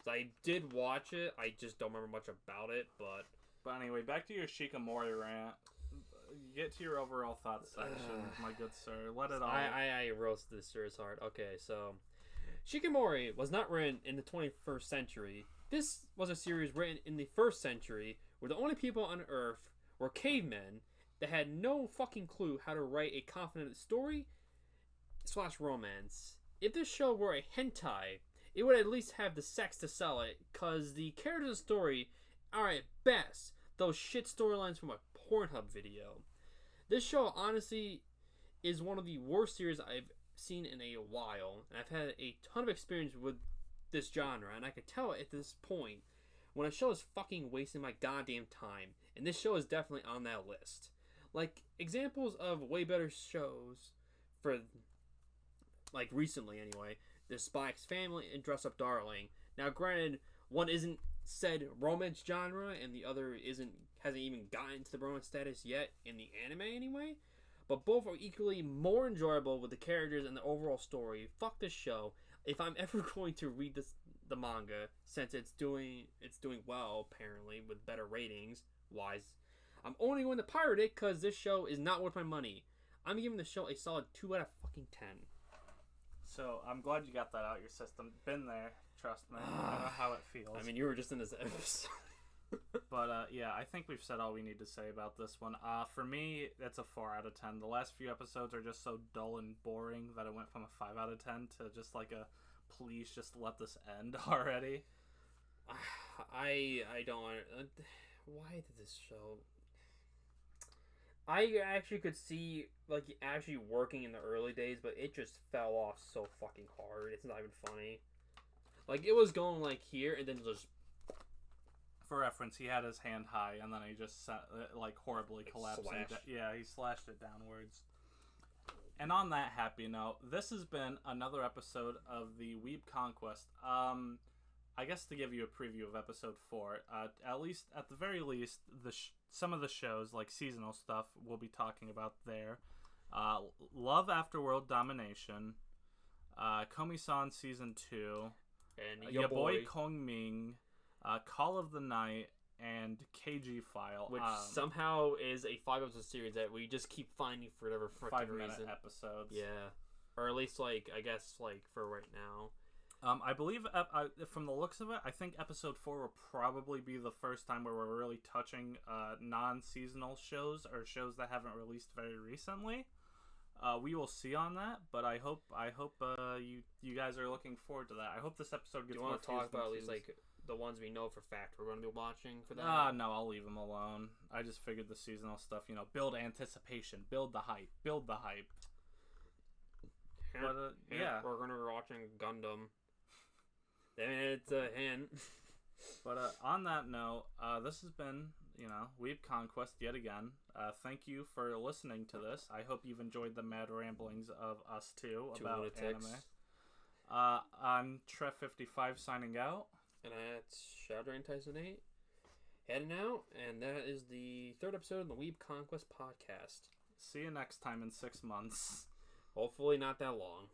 So I did watch it, I just don't remember much about it, but... But anyway, back to your Shikimori rant. Get to your overall thoughts section, my good sir. Let it all... I roasted this serious hard. Okay, so... Shikimori was not written in the 21st century. This was a series written in the 1st century, where the only people on Earth were cavemen that had no fucking clue how to write a confident story / romance. If this show were a hentai, it would at least have the sex to sell it, cause the characters of the story are at best those shit storylines from a Pornhub video. This show honestly is one of the worst series I've seen in a while, and I've had a ton of experience with this genre, and I can tell at this point when a show is fucking wasting my goddamn time, and this show is definitely on that list. Like, examples of way better shows for, like, recently anyway, The Spy X Family and Dress Up Darling. Now, granted, one isn't said romance genre, and the other hasn't even gotten to the romance status yet in the anime anyway, but both are equally more enjoyable with the characters and the overall story. Fuck this show. If I'm ever going to read the manga, since it's doing well apparently with better ratings wise, I'm only going to pirate it because this show is not worth my money. I'm giving the show a solid 2 out of fucking 10. So I'm glad you got that out of your system. Been there, trust me. I know how it feels. I mean, you were just in this episode. But yeah, I think we've said all we need to say about this one. For me, it's a 4 out of 10. The last few episodes are just so dull and boring that it went from a 5 out of 10 to just like a please just let this end already. I don't. why did this show? I actually could see like actually working in the early days, but it just fell off so fucking hard. It's not even funny. Like it was going like here and then just. For reference, he had his hand high and then he just like horribly collapsed. Yeah, he slashed it downwards. And on that happy note, this has been another episode of the Weeb Conquest. I guess to give you a preview of episode 4, at the very least, some of the shows, like seasonal stuff, we'll be talking about there. Love After World Domination, Komi-san Season 2, and your boy Kong Ming, Call of the Night, and KG File. Which somehow is a 5-episode series that we just keep finding for whatever freaking reason. 5-minute episodes. Yeah. Or at least, like, I guess, like, for right now. I believe, from the looks of it, I think episode 4 will probably be the first time where we're really touching non-seasonal shows or shows that haven't released very recently. We will see on that, but I hope you guys are looking forward to that. I hope this episode gets more views. Do you want to talk about at least, like, the ones we know for fact we're going to be watching for that? No, I'll leave them alone. I just figured the seasonal stuff, build anticipation, build the hype. But, yeah. We're going to be watching Gundam. I mean, it's a hint. But on that note, this has been, Weeb Conquest yet again. Thank you for listening to this. I hope you've enjoyed the mad ramblings of us two about anime. I'm Trev55 signing out. And that's Shadowdrain Tyson 8 heading out. And that is the 3rd episode of the Weeb Conquest podcast. See you next time in 6 months. Hopefully not that long.